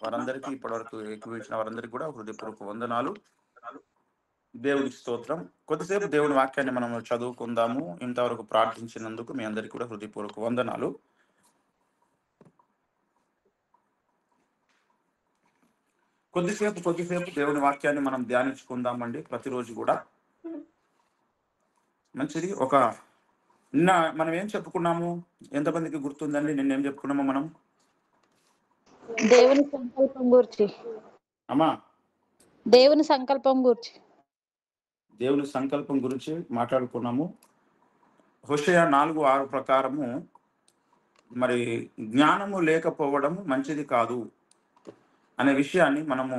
వారందరికీ ఇప్పటివరకు ఏకీభవించిన వారందరికీ కూడా హృదయపూర్వక వందనాలు. దేవునికి స్తోత్రం. కొద్దిసేపు దేవుని వాక్యాన్ని మనం చదువుకుందాము. ఇంతవరకు ప్రార్థించినందుకు మీ అందరికీ కూడా హృదయపూర్వక వందనాలు. కొద్దిసేపు దేవుని వాక్యాన్ని మనం ధ్యానించుకుందామండి ప్రతిరోజు కూడా. మంచిది. నిన్న మనం ఏం చెప్పుకున్నాము? ఎంతమందికి గుర్తుందండి నిన్నేం చెప్పుకున్నాము మనం? దేవుని సంకల్పం గురించి. అమ్మా, దేవుని సంకల్పం గురించి మాట్లాడుకున్నాము. హోషేయ 4:6 ప్రకారము మరి జ్ఞానము లేకపోవడం మంచిది కాదు అనే విషయాన్ని మనము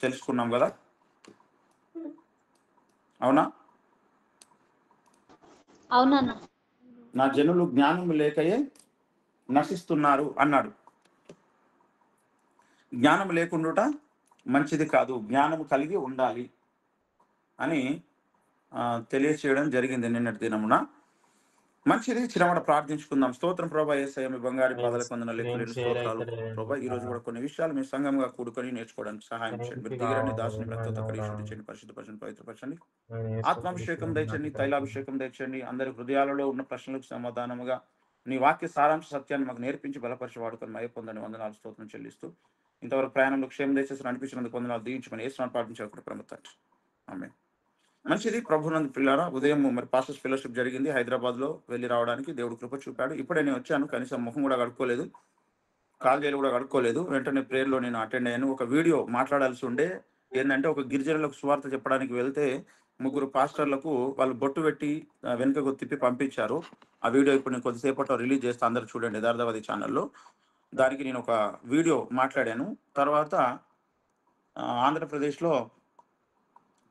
తెలుసుకున్నాం కదా, అవునా? అవునన్నా. నా జనులు జ్ఞానము లేకయే నశిస్తున్నారు అన్నాడు. జ్ఞానం లేకుండా మంచిది కాదు, జ్ఞానము కలిగి ఉండాలి అని తెలియచేయడం జరిగింది నిన్నటి దినమున. మంచిది. చిరమట ప్రార్థించుకుందాం. స్తోత్రం ప్రభా యేసయ్య, మీ బంగారు పాదాల కొందన లెక్కలేని స్తోత్రాలు ప్రభా. ఈ రోజు కూడా కొన్ని విషయాలు మీ సంఘంగా కూడుకొని నేర్చుకోవడానికి సహాయం చేయండి. మీరు దిగిరండి, దాసుని రక్తంతో కడిగి చేయండి, పరిశుద్ధపరచండి, పవిత్రపరచండి, ఆత్మాభిషేకం దయచండి, తైలాభిషేకం దయచండి. అందరి హృదయాలలో ఉన్న ప్రశ్నలకు సమాధానముగా నీ వాక్య సారాంశ సత్యాన్ని మాకు నేర్పించి బలపరిచి వాడుకొని మయ పొందని వందనాలు స్తోత్రం చెల్లిస్తూ ఇంతవరకు ప్రయాణంలో క్షేమం దయచేసి నడిపించినందుకు వందనాలు దీవించమని యేసునామమున ప్రార్థించారు ప్రమత్తండి. ఆమేన్. మంచిది. ప్రభునందు పిల్లారా, ఉదయం మరి పాస్టర్స్ ఫెలోషిప్ జరిగింది. హైదరాబాద్లో వెళ్ళి రావడానికి దేవుడు కృప చూపాడు. ఇప్పుడే నేను వచ్చాను, కనీసం ముఖం కూడా కడుక్కోలేదు, కాళ్ళు కూడా కడుక్కోలేదు. వెంటనే ప్రేయర్లో నేను అటెండ్ అయ్యాను. ఒక వీడియో మాట్లాడాల్సి ఉండే, ఏంటంటే ఒక గిరిజనులకు సువార్త చెప్పడానికి వెళ్తే ముగ్గురు పాస్టర్లకు వాళ్ళు బొట్టు పెట్టి వెనుకకు తిప్పి పంపించారు. ఆ వీడియో ఇప్పుడు నేను కొద్దిసేపట్లో రిలీజ్ చేస్తా, అందరు చూడండి యథార్థవాది ఛానల్లో. దానికి నేను ఒక వీడియో మాట్లాడాను. తర్వాత ఆంధ్రప్రదేశ్లో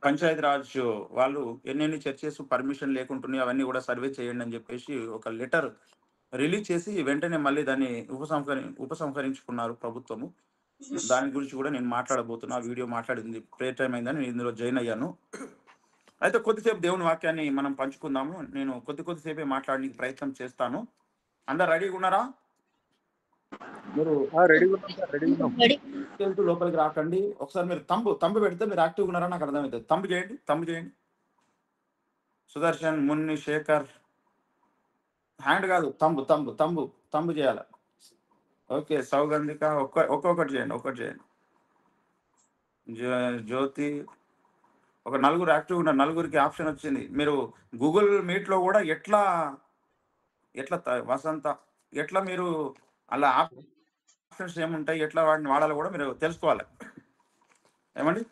పంచాయతీరాజ్ వాళ్ళు ఎన్నెన్ని చర్చెస్ పర్మిషన్ లేకుంటున్నాయి అవన్నీ కూడా సర్వే చేయండి అని చెప్పేసి ఒక లెటర్ రిలీజ్ చేసి వెంటనే మళ్ళీ దాన్ని ఉపసంహరించుకున్నారు ప్రభుత్వము. దాని గురించి కూడా నేను మాట్లాడబోతున్నా. వీడియో మాట్లాడింది ప్రేయర్ టైం అయిందని నేను ఇందులో జాయిన్ అయ్యాను. అయితే కొద్దిసేపు దేవుని వాక్యాన్ని మనం పంచుకుందాము. నేను కొద్దిసేపే మాట్లాడడానికి ప్రయత్నం చేస్తాను. అందరు రెడీగా ఉన్నారా? మీరు లోపలికి రాకండి. ఒకసారి మీరు తంబు పెడితే మీరు యాక్టివ్గా ఉన్నారా నాకు అర్థమవుతుంది. తంబు చేయండి. సుదర్శన్, మున్ని, శేఖర్, హ్యాండ్ కాదు, తంబు చేయాలి. ఓకే, సౌగంధిక ఒక్కొక్కటి చేయండి. జ్యోతి, ఒక నలుగురు యాక్టివ్ ఉన్నారు. నలుగురికి ఆప్షన్ వచ్చింది. మీరు గూగుల్ మీట్లో కూడా ఎట్లా వసంత ఎట్లా మీరు అలా ఆప్షన్స్ ఏముంటాయి, ఎట్లా వాటిని వాడాలో కూడా మీరు తెలుసుకోవాలి. ఏమండి?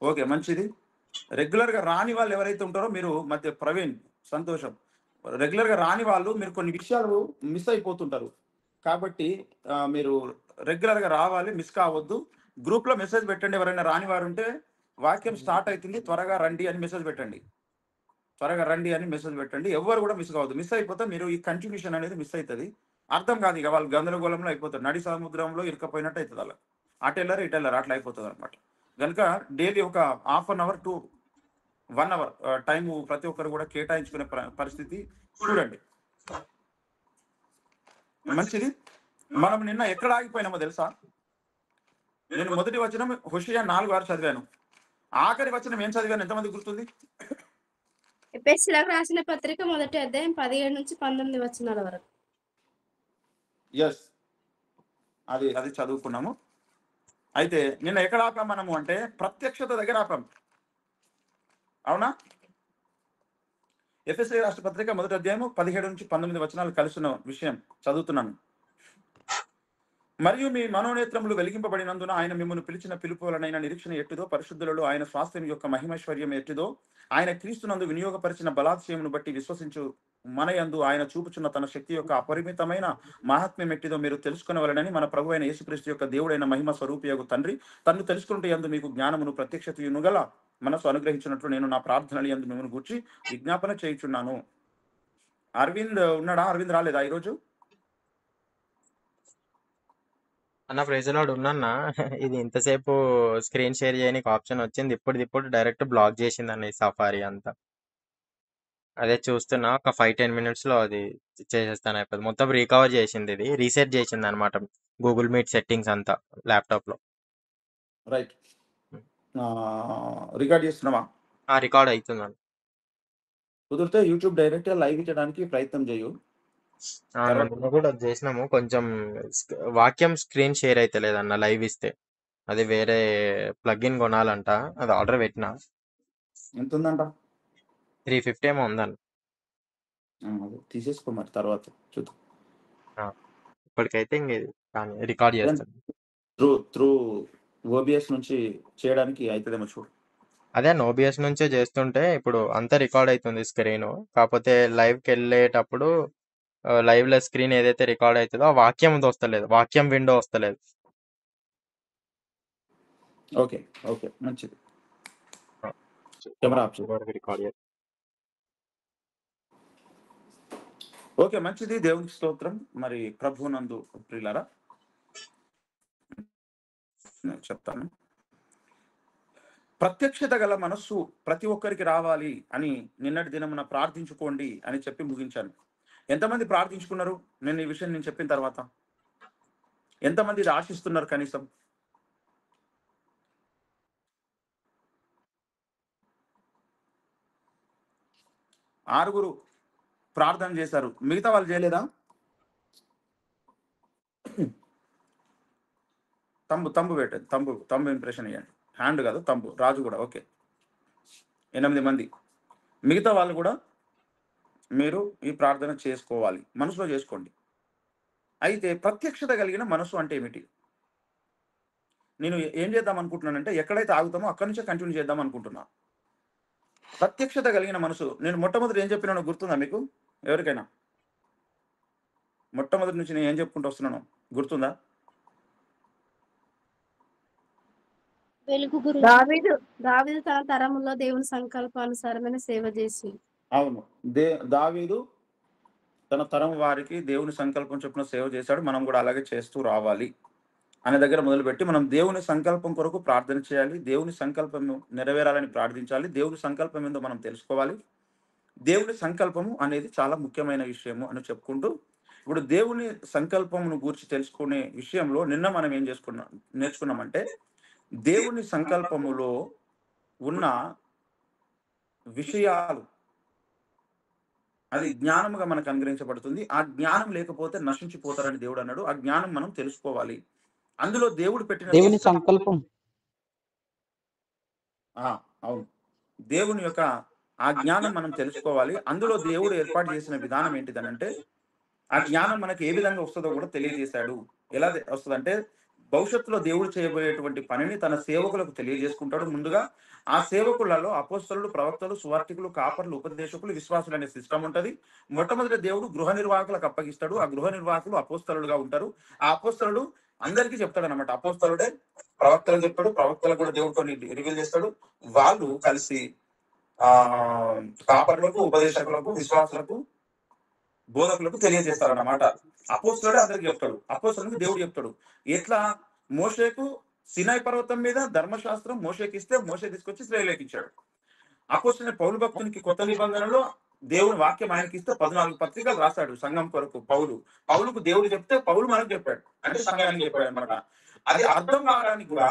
ఓకే, మంచిది. రెగ్యులర్గా రాని వాళ్ళు ఎవరైతే ఉంటారో మీరు మధ్య ప్రవీణ్, సంతోషం. రెగ్యులర్గా రాని వాళ్ళు మీరు కొన్ని విషయాలు మిస్ అయిపోతుంటారు. కాబట్టి మీరు రెగ్యులర్గా రావాలి, మిస్ కావద్దు. గ్రూప్లో మెసేజ్ పెట్టండి. ఎవరైనా రాని వారు ఉంటే వాక్యం స్టార్ట్ అవుతుంది, త్వరగా రండి అని మెసేజ్ పెట్టండి. ఎవరు కూడా మిస్ కావద్దు. మిస్ అయిపోతే మీరు ఈ కంటిన్యూషన్ అనేది మిస్ అవుతుంది, అర్థం కాదు. ఇక వాళ్ళు గందరగోళంలో అయిపోతారు. నడి సముద్రంలో ఇరుకపోయినట్టు అవుతుంది. అలా అటెల్లరు ఇటెల్లరు అట్లా అయిపోతుంది అనమాట. కనుక డైలీ ఒక ½ అవర్ టు 1 అవర్ టైం ప్రతి ఒక్కరు కూడా కేటాయించుకునే పరిస్థితి చూడండి. మంచిది. మనం నిన్న ఎక్కడ ఆగిపోయినామో తెలుసా? నేను మొదటి వచనం హోషేయ 4:6 చదివాను. ఆఖరి వచనం ఏం చదివాను ఎంతమంది గుర్తుంది? ఎఫెసీయులకు రాసిన పత్రిక 1వ అధ్యాయం 17 నుంచి 19 వచనాల వరకు. ఎస్, అది చదువుకున్నాము. అయితే నిన్న ఎక్కడ ఆపాం మనము అంటే ప్రత్యక్షత దగ్గర ఆపాం, అవునా? ఎఫెసీయులకు రాసిన పత్రిక 1వ అధ్యాయం 17 నుంచి 19 వచనాలు కలిసిన విషయం చదువుతున్నాను. మరియు మీ మనోనేత్రములు వెలిగింపబడినందున ఆయన మిమ్మల్ని పిలిచిన పిలుపు వలనైన నిరీక్షణ ఎట్టిదో, పరిశుద్ధులలో ఆయన స్వాస్థ్యం యొక్క మహిమైశ్వర్యం ఎట్టిదో, ఆయన క్రీస్తునందు వినియోగపరిచిన బలాత్యమును బట్టి విశ్వసించు మన యందు ఆయన చూపుచున్న తన శక్తి యొక్క అపరిమితమైన మహాత్మ్యం ఎట్టిదో మీరు తెలుసుకునవలెనని మన ప్రభు అయిన యేసుక్రీస్తు యొక్క దేవుడైన మహిమ స్వరూపియగు తండ్రి తన్ను తెలుసుకుంటే యందు మీకు జ్ఞానమును ప్రత్యక్షతయును గల మనసు అనుగ్రహించినట్లు నేను నా ప్రార్థనలు యందు మిమ్మల్ని గూర్చి విజ్ఞాపన చేయుచున్నాను. అరవింద్ ఉన్నాడా? అరవింద్ రాలేదా ఈరోజు? అన్న ప్రైజ్ లార్డ్ ఉన్నా. ఇది ఇంతసేపు స్క్రీన్ షేర్ చేయడానికి ఆప్షన్ వచ్చింది, ఇప్పుడు డైరెక్ట్ బ్లాక్ చేసింది అన్న ఈ సఫారీ అంతా. అదే చూస్తున్నా ఒక 5-10 మినిట్స్ లో అది చేసేస్తాను అయిపోతుంది. మొత్తం రికవర్ చేసింది, ఇది రీసెట్ చేసింది అనమాట గూగుల్ మీట్ సెట్టింగ్స్ అంతా ల్యాప్టాప్ లో. రైట్. రికార్డ్ చేస్తున్నావా? రికార్డ్ అవుతుందండి. కుదిరితే యూట్యూబ్ డైరెక్ట్ లైవ్ ఇచ్చడానికి ప్రయత్నం చేయు. తర్వాత నిన్న కూడా అది చేసినాము. కొంచెం వాక్యం స్క్రీన్ షేర్ అయితే లేదన్న లైవ్ ఇస్తే. అది వేరే ప్లగ్ఇన్ కొనాలంట, అది ఆర్డర్ పెట్టిన. ఎంత ఉందంట? 350 ఏమో ఉందండి. అదే తీసేసుకో మరి, తర్వాత చూద్దాం. ఇప్పటికైతే ఇంక ఇది కానీ రికార్డ్ చేస్తాను. త్రూ ఓబిఎస్ నుంచి చేయడానికి అవుతుందేమో చూడు. అదే ఓబిఎస్ నుంచే చేస్తుంటే ఇప్పుడు అంతా రికార్డ్ అవుతుంది స్క్రీన్. కాకపోతే లైవ్కి వెళ్ళేటప్పుడు లైవ్ లో స్క్రీన్ ఏదైతే రికార్డ్ అవుతుందో ఆ వాక్యం వస్తలేదు, వాక్యం విండో వస్తలేదు. ఓకే ఓకే, మంచిది. కెమెరా ఆఫ్ చేయి. రికార్డ్ ఓకే, మంచిది. దేవునికి స్తోత్రం. మరి ప్రభునందు ప్రియులారా, నేను చెప్తాను. ప్రత్యక్షత గల మనస్సు ప్రతి ఒక్కరికి రావాలి అని నిన్నటి దినమున ప్రార్థించుకోండి అని చెప్పి ముగించాను. ఎంతమంది ప్రార్థించుకున్నారు నేను ఈ విషయం నేను చెప్పిన తర్వాత? ఎంతమంది ఇది ఆశిస్తున్నారు? కనీసం 6 ప్రార్థన చేశారు, మిగతా వాళ్ళు చేయలేదా? తంబు పెట్టండి, తంబు ఇంప్రెషన్ ఇవ్వండి. హ్యాండ్ కాదు, తంబు. రాజు కూడా. ఓకే, 8 మంది. మిగతా వాళ్ళు కూడా మీరు ఈ ప్రార్థన చేసుకోవాలి, మనసులో చేసుకోండి. అయితే ప్రత్యక్షత కలిగిన మనసు అంటే ఏమిటి? నేను ఏం చేద్దాం అనుకుంటున్నానంటే, ఎక్కడైతే ఆగుతామో అక్కడి నుంచే కంటిన్యూ చేద్దాం అనుకుంటున్నా. ప్రత్యక్షత కలిగిన మనసు, నేను మొట్టమొదటి ఏం చెప్పినానో గుర్తుందా మీకు ఎవరికైనా? మొట్టమొదటి నుంచి నేను ఏం చెప్పుకుంటూ వస్తున్నానో గుర్తుందా? వెలుగు గురించి. దావీదు తన తరములో దేవుని సంకల్పానుసారమైన సేవ చేసి. అవును, దావీదు తన తరం వారికి దేవుని సంకల్పం చొప్పున సేవ చేశాడు. మనం కూడా అలాగే చేస్తూ రావాలి అనే దగ్గర మొదలుపెట్టి మనం దేవుని సంకల్పం కొరకు ప్రార్థన చేయాలి, దేవుని సంకల్పం నెరవేరాలని ప్రార్థించాలి, దేవుని సంకల్పం ఏందో మనం తెలుసుకోవాలి. దేవుని సంకల్పము అనేది చాలా ముఖ్యమైన విషయము అని చెప్పుకుంటూ, ఇప్పుడు దేవుని సంకల్పమును గూర్చి తెలుసుకునే విషయంలో నిన్న మనం ఏం నేర్చుకున్నామంటే, దేవుని సంకల్పములో ఉన్న విషయాలు అది జ్ఞానముగా మనకు అనుగ్రహించబడుతుంది. ఆ జ్ఞానం లేకపోతే నశించిపోతారని దేవుడు అన్నాడు. ఆ జ్ఞానం మనం తెలుసుకోవాలి. అందులో దేవుడు పెట్టిన దేవుని సంకల్పం. అవును, దేవుని యొక్క ఆ జ్ఞానం మనం తెలుసుకోవాలి. అందులో దేవుడు ఏర్పాటు చేసిన విధానం ఏంటిదనంటే, ఆ జ్ఞానం మనకి ఏ విధంగా వస్తుందో కూడా తెలియజేశాడు. ఎలా వస్తుందంటే, భవిష్యత్తులో దేవుడు చేయబోయేటువంటి పనిని తన సేవకులకు తెలియజేసుకుంటాడు. ముందుగా ఆ సేవకులలో అపోస్తలులు, ప్రవక్తలు, సువార్తికులు, కాపర్లు, ఉపదేశకులు, విశ్వాసులు అనే సిస్టమ్ ఉంటది. మొట్టమొదటి దేవుడు గృహ నిర్వాహకులకు అప్పగిస్తాడు. ఆ గృహ నిర్వాహకులు అపోస్తలులుగా ఉంటారు. ఆ అపోస్తలుడు అందరికీ చెప్తాడు అనమాట. అపోస్తలుడే ప్రవక్తలు చెప్తాడు, ప్రవక్తలు కూడా దేవుడు కొన్ని రివీల్ చేస్తాడు. వాళ్ళు కలిసి కాపర్లకు, ఉపదేశకులకు, విశ్వాసులకు, బోధకులకు తెలియజేస్తారు అన్నమాట. అపోస్తలుడే అందరికి చెప్తాడు. అపోస్తలునికి దేవుడు చెప్తాడు. ఎట్లా? మోషేకు సినాయి పర్వతం మీద ధర్మశాస్త్రం మోషేకి ఇస్తే మోషే తీసుకొచ్చి ఇశ్రాయేలుకి ఇచ్చాడు. అపోస్తలుని పౌలు భక్తునికి కొత్త నిబంధనలో దేవుని వాక్యం ఆయనకి ఇస్తే 14 పత్రికలు రాశాడు సంఘం కొరకు. పౌలుకు దేవుడు చెప్తే పౌలు మనకు చెప్పాడు, అంటే సంఘానికి చెప్పాడు అనమాట. అది అర్థం కావడానికి కూడా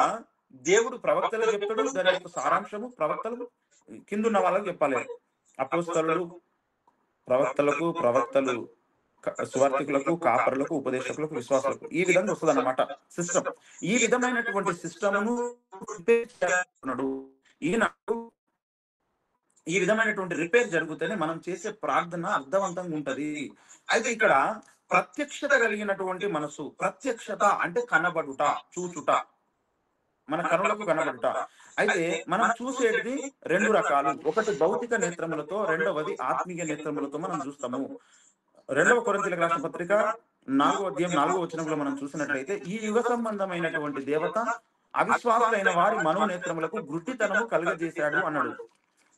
దేవుడు ప్రవక్తలకు చెప్తాడు. దాని యొక్క సారాంశము ప్రవక్తలు కిందున్న వాళ్ళకి చెప్పాలి. అపోస్తలుడు ప్రవక్తలు సువార్తికులకు, కాపరులకు, ఉపదేశకులకు, విశ్వాసులకు, ఈ విధంగా వస్తుంది అన్నమాట సిస్టమ్. ఈ విధమైనటువంటి సిస్టమ్ను ఈనాడు ఈ విధమైనటువంటి రిపేర్ జరుగుతూనే మనం చేసే ప్రార్థన అర్థవంతంగా ఉంటది. అయితే ఇక్కడ ప్రత్యక్షత కలిగినటువంటి మనసు, ప్రత్యక్షత అంటే కనబడుట, చూచుట, మన కనులకు కనబడుట. అయితే మనం చూసేది 2 రకాలు. ఒకటి భౌతిక నేత్రములతో, రెండవది ఆత్మీయ నేత్రములతో మనం చూస్తాము. 2వ కొరింథీయులకు రాసిన పత్రిక 4వ అధ్యాయం 4వ వచనంలో మనం చూసినట్లయితే, ఈ యుగ సంబంధమైనటువంటి దేవత అవిశ్వాసులైన వారి మనోనేత్రములకు గుడ్డితనము కలుగజేశాడు అన్నాడు.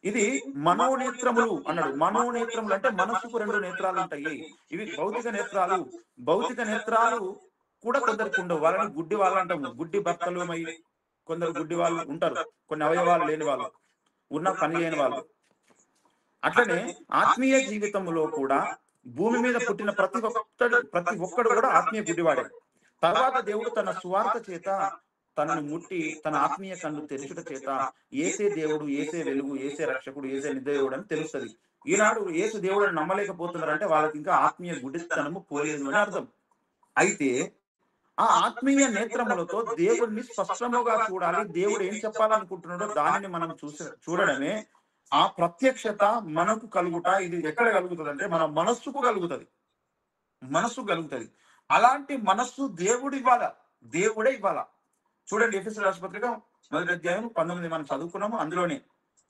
ఇది మనోనేత్రములు అన్నాడు. మనోనేత్రములు అంటే మనసుకు 2 నేత్రాలు ఉంటాయి. ఇవి భౌతిక నేత్రాలు. భౌతిక నేత్రాలు కూడా కొందరికి ఉండవు. వాళ్ళని గుడ్డి వాళ్ళు అంటాము. గుడ్డి భర్తలు కొందరు గుడ్డి వాళ్ళు ఉంటారు. కొన్ని అవయవాలు లేని వాళ్ళు, ఉన్న పని చేయని వాళ్ళు. అట్లనే ఆత్మీయ జీవితంలో కూడా భూమి మీద పుట్టిన ప్రతి ఒక్కడు కూడా ఆత్మీయ గుడ్డివాడే. తర్వాత దేవుడు తన సువార్త చేత తనను ముట్టి తన ఆత్మీయ కన్ను తెరుచుట చేత ఏసే దేవుడు, ఏసే వెలుగు, ఏసే రక్షకుడు, ఏసే నిదేవుడు అని తెలుస్తుంది. ఈనాడు ఏసు దేవుడని నమ్మలేకపోతున్నారంటే వాళ్ళకి ఇంకా ఆత్మీయ గుడ్డితనము పోలేదు అని అర్థం. అయితే ఆ ఆత్మీయ నేత్రములతో దేవుడిని స్పష్టముగా చూడాలి. దేవుడు ఏం చెప్పాలనుకుంటున్నాడో దానిని మనం చూడడమే ఆ ప్రత్యక్షత మనకు కలుగుట. ఇది ఎక్కడ కలుగుతుంది అంటే మన మనస్సుకు కలుగుతుంది. అలాంటి మనస్సు దేవుడు ఇవ్వాలా, దేవుడే ఇవ్వాలా. చూడండి, ఎఫెసీయుల రాసిన పత్రిక 1వ అధ్యాయం 19 మనం చదువుకున్నాము. అందులోనే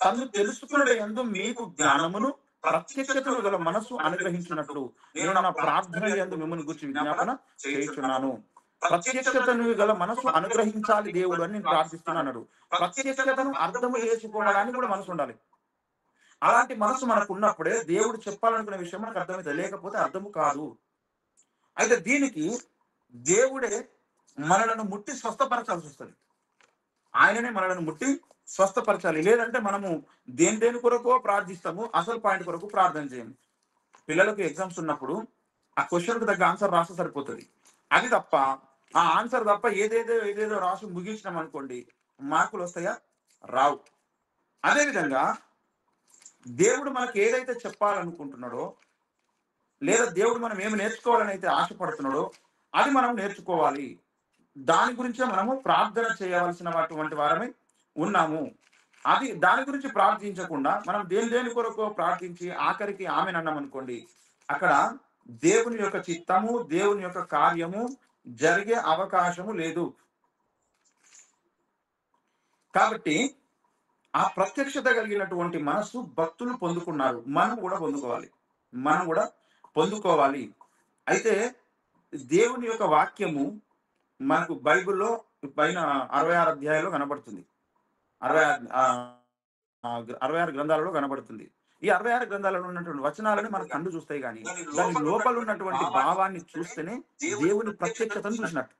తను తెలుసుకున్నది యందు మీకు జ్ఞానమును ప్రత్యక్షతను గల మనస్సు అనుగ్రహించినట్లు నేను నా ప్రార్థన యందు మిమ్మల్ని గురించి విజ్ఞాపన చేయుచున్నాను. ప్రత్యక్షతను గల మనస్సు అనుగ్రహించాలి దేవుడు అని నేను ప్రార్థిస్తున్నాను. ప్రత్యక్షతను అర్థము చేసుకోవడానికి కూడా మనసు ఉండాలి. అలాంటి మనసు మనకు ఉన్నప్పుడే దేవుడు చెప్పాలనుకునే విషయం మనకు అర్థమైతే, లేకపోతే అర్థము కాదు. అయితే దీనికి దేవుడే మనలను ముట్టి స్వస్థపరచాల్సి వస్తుంది. ఆయననే మనలను ముట్టి స్వస్థపరచాలి. లేదంటే మనము దేని కొరకో ప్రార్థిస్తాము, అసలు పాయింట్ కొరకు ప్రార్థన చేయము. పిల్లలకు ఎగ్జామ్స్ ఉన్నప్పుడు ఆ క్వశ్చన్కు తగ్గ ఆన్సర్ రాస్తే సరిపోతుంది. అది తప్ప ఆ ఆన్సర్ తప్ప ఏదేదో రాసి ముగించినాం అనుకోండి, మార్కులు వస్తాయా? రావు. అదేవిధంగా దేవుడు మనకి ఏదైతే చెప్పాలనుకుంటున్నాడో, లేదా దేవుడు మనం ఏమి నేర్చుకోవాలని అయితే ఆశపడుతున్నాడో అది మనం నేర్చుకోవాలి. దాని గురించే మనము ప్రార్థన చేయవలసినటువంటి వారమే ఉన్నాము. దాని గురించి ప్రార్థించకుండా మనం దేని కొరకు ప్రార్థించి ఆఖరికి ఆమెను అన్నాం అనుకోండి, అక్కడ దేవుని యొక్క చిత్తము, దేవుని యొక్క కార్యము జరిగే అవకాశము లేదు. కాబట్టి ఆ ప్రత్యక్షత కలిగినటువంటి మనస్సు భక్తులు పొందుకున్నారు. మనం కూడా పొందుకోవాలి. అయితే దేవుని యొక్క వాక్యము మనకు బైబిల్లో పైన 66 అధ్యాయాల్లో కనబడుతుంది. 66 గ్రంథాలలో కనబడుతుంది. ఈ 66 గ్రంథాలలో ఉన్నటువంటి వచనాలను మన కళ్ళు చూస్తాయి, కానీ దాని లోపల ఉన్నటువంటి భావాన్ని చూస్తేనే దేవుని ప్రత్యక్షతను చూసినట్టు.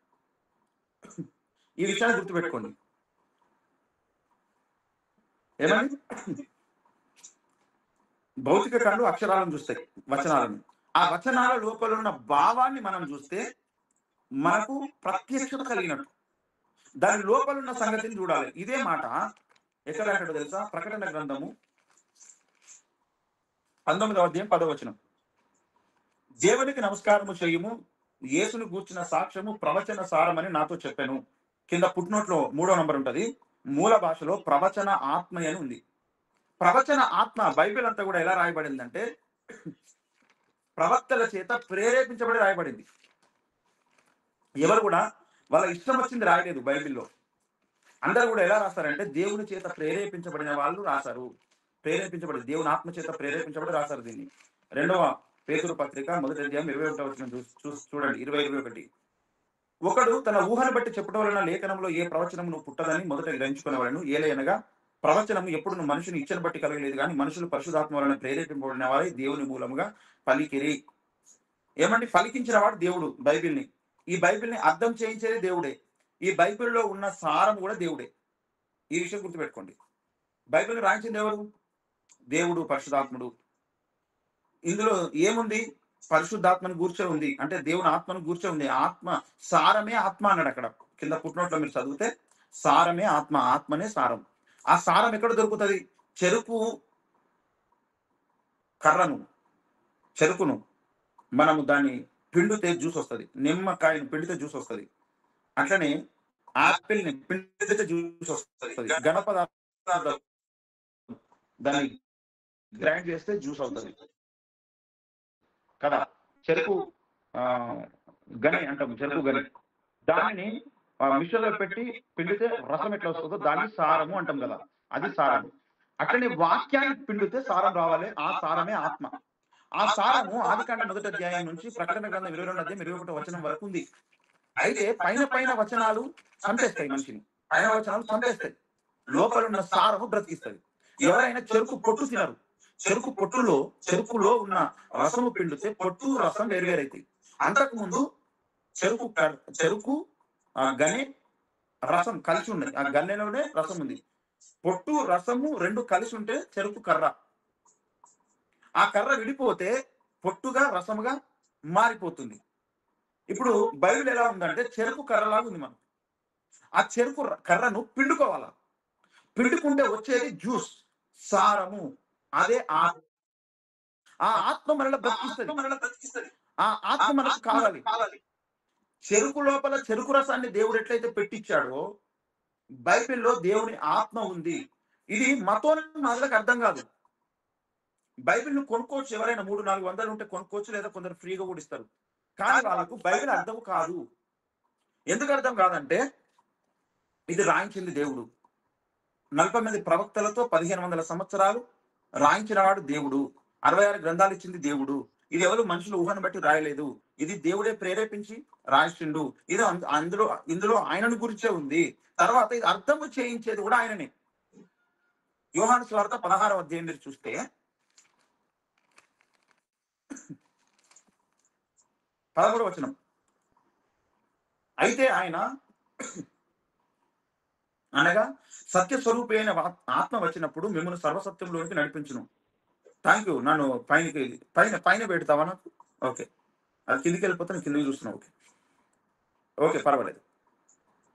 ఈ విషయాన్ని గుర్తుపెట్టుకోండి. ఏమని? భౌతిక కళ్ళు అక్షరాలను చూస్తాయి, వచనాలను. ఆ వచనాల లోపల ఉన్న భావాన్ని మనం చూస్తే మనకు ప్రత్యక్షత కలిగినట్టు. దాని లోపల ఉన్న సంగతిని చూడాలి. ఇదే మాట ఎక్కడ అంటాడో తెలుసా? ప్రకటన గ్రంథము 19వ అధ్యాయం 10వ వచనం. దేవునికి నమస్కారము చేయము, యేసును గూర్చిన సాక్ష్యము ప్రవచన సారమని నాతో చెప్పాను. కింద పుట్నోట్లో 3వ నంబర్ ఉంటది. మూల భాషలో ప్రవచన ఆత్మ అని ఉంది. ప్రవచన ఆత్మ బైబిల్ అంతా కూడా ఎలా రాయబడిందంటే ప్రవక్తల చేత ప్రేరేపించబడి రాయబడింది. ఎవరు కూడా వాళ్ళ ఇష్టం వచ్చింది రాయలేదు బైబిల్లో. అందరూ కూడా ఎలా రాస్తారంటే దేవుని చేత ప్రేరేపించబడిన వాళ్ళు రాశారు. దేవుని ఆత్మ చేత ప్రేరేపించబడి రాశారు. దీన్ని 2వ పేతురు పత్రిక 1వ అధ్యాయం 21వ వచనం చూడండి. 20-21. ఒకడు తన ఊహను బట్టి చెప్పడం వలన లేఖనంలో ఏ ప్రవచనమును పుట్టదని మొదట గ్రహించుకునేవాళ్ళను. ఏలయనగా ప్రవచనము ఎప్పుడు మనుషుని ఇచ్చను బట్టి కలగలేదు, కానీ మనుషులు పరిశుద్ధాత్మ వలన ప్రేరేపింపబడిన వారి దేవుని మూలముగా పలికిరి. ఏమంటే పలికించిన వాడు దేవుడు. ఈ బైబిల్ని అర్థం చేయించేది దేవుడే. ఈ బైబిల్లో ఉన్న సారం కూడా దేవుడే. ఈ విషయం గుర్తుపెట్టుకోండి. బైబిల్ రాయించింది ఎవరు? దేవుడు, పరిశుద్ధాత్ముడు. ఇందులో ఏముంది? పరిశుద్ధాత్మను గూర్చే ఉంది, అంటే దేవుని ఆత్మను గూర్చే ఉంది. ఆత్మ సారమే ఆత్మ అన్నాడు. అక్కడ కింద పుట్టినట్లు మీరు చదివితే సారమే ఆత్మ, ఆత్మనే సారం. ఆ సారం ఎక్కడ దొరుకుతుంది? చెరుకును మనము దాన్ని పిండితే జ్యూస్ వస్తుంది. నిమ్మకాయను పిండితే జ్యూస్ వస్తుంది. అట్లనే ఆపిల్ని పిండితే జ్యూస్ వస్తుంది. గణపదార్థం దాన్ని గ్రైండ్ చేస్తే జ్యూస్ అవుతుంది కదా. చెరుకు గని అంటాం, చెరుకు గని. దానిని మిషన్లో పెట్టి పిండితే రసం ఎట్లా వస్తుందో దాన్ని సారము అంటాం కదా, అది సారము. అట్లనే వాక్యాన్ని పిండితే సారం రావాలి. ఆ సారమే ఆత్మ. ఆ సారము ఆదికాండ 1వ అధ్యాయం నుంచి ప్రకటన గ్రంథం 22వ అధ్యాయం 21వ వచనం వరకు ఉంది. అయితే పైన వచనాలు చంపేస్తాయి మనిషిని. పైన వచనాలు చంపేస్తాయి, లోపల ఉన్న సారము బ్రతికిస్తుంది. ఎవరైనా చెరుకు పొట్టు తినరు. చెరుకులో ఉన్న రసము పిండితే పొట్టు రసం వేరువేరైతాయి. అంతకుముందు చెరుకు గనె రసం కలిసి ఉన్నాయి. ఆ గన్నెలోనే రసం ఉంది. పొట్టు రసము రెండు కలిసి ఉంటే చెరుకు కర్ర. ఆ కర్ర విడిపోతే పొట్టుగా రసముగా మారిపోతుంది. ఇప్పుడు బైబిల్ ఎలా ఉందంటే చెరుకు కర్రలాగా ఉంది మనం. ఆ చెరుకు కర్రను పిండుకోవాలా. పిండుకుంటే వచ్చేది జ్యూస్, సారము. అదే ఆ ఆత్మ మనల్ని బ్రతికిస్తది. ఆ ఆత్మ మనకు కావాలి. చెరుకు లోపల చెరుకు రసాన్ని దేవుడు ఎట్లయితే పెట్టించాడో బైబిల్‌లో దేవుని ఆత్మ ఉంది. ఇది మతోన్మాదులకు అర్థం కాదు. బైబిల్‌ను కొనుక్కోవచ్చు, ఎవరైనా 3, 400 ఉంటే కొనుక్కోవచ్చు, లేదా కొందరు ఫ్రీగా కూడా ఇస్తారు. కానీ వాళ్ళకు బైబిల్ అర్థం కాదు. ఎందుకు అర్థం కాదంటే ఇది రాయించింది దేవుడు. 40 మంది ప్రవక్తలతో 1500 సంవత్సరాలు రాయించినవాడు దేవుడు. 66 గ్రంథాలు ఇచ్చింది దేవుడు. ఇది ఎవరు మనుషులు ఊహను బట్టి రాయలేదు. ఇది దేవుడే ప్రేరేపించి రాయించిండు. ఇది ఇందులో ఆయనను గురించే ఉంది. తర్వాత ఇది అర్థము చేయించేది కూడా ఆయననే. యోహాను సువార్త 16వ అధ్యాయం మీరు చూస్తే 13వ వచనం. అయితే ఆయన అనగా సత్య స్వరూపి అయిన ఆత్మ వచ్చినప్పుడు మిమ్మల్ని సర్వసత్యంలోనికి నడిపించును. Thank you. నన్ను పైన పెడతావా నాకు? ఓకే, అది కిందికి వెళ్ళిపోతే నేను కిందికి చూస్తున్నావు. ఓకే, పర్వాలేదు.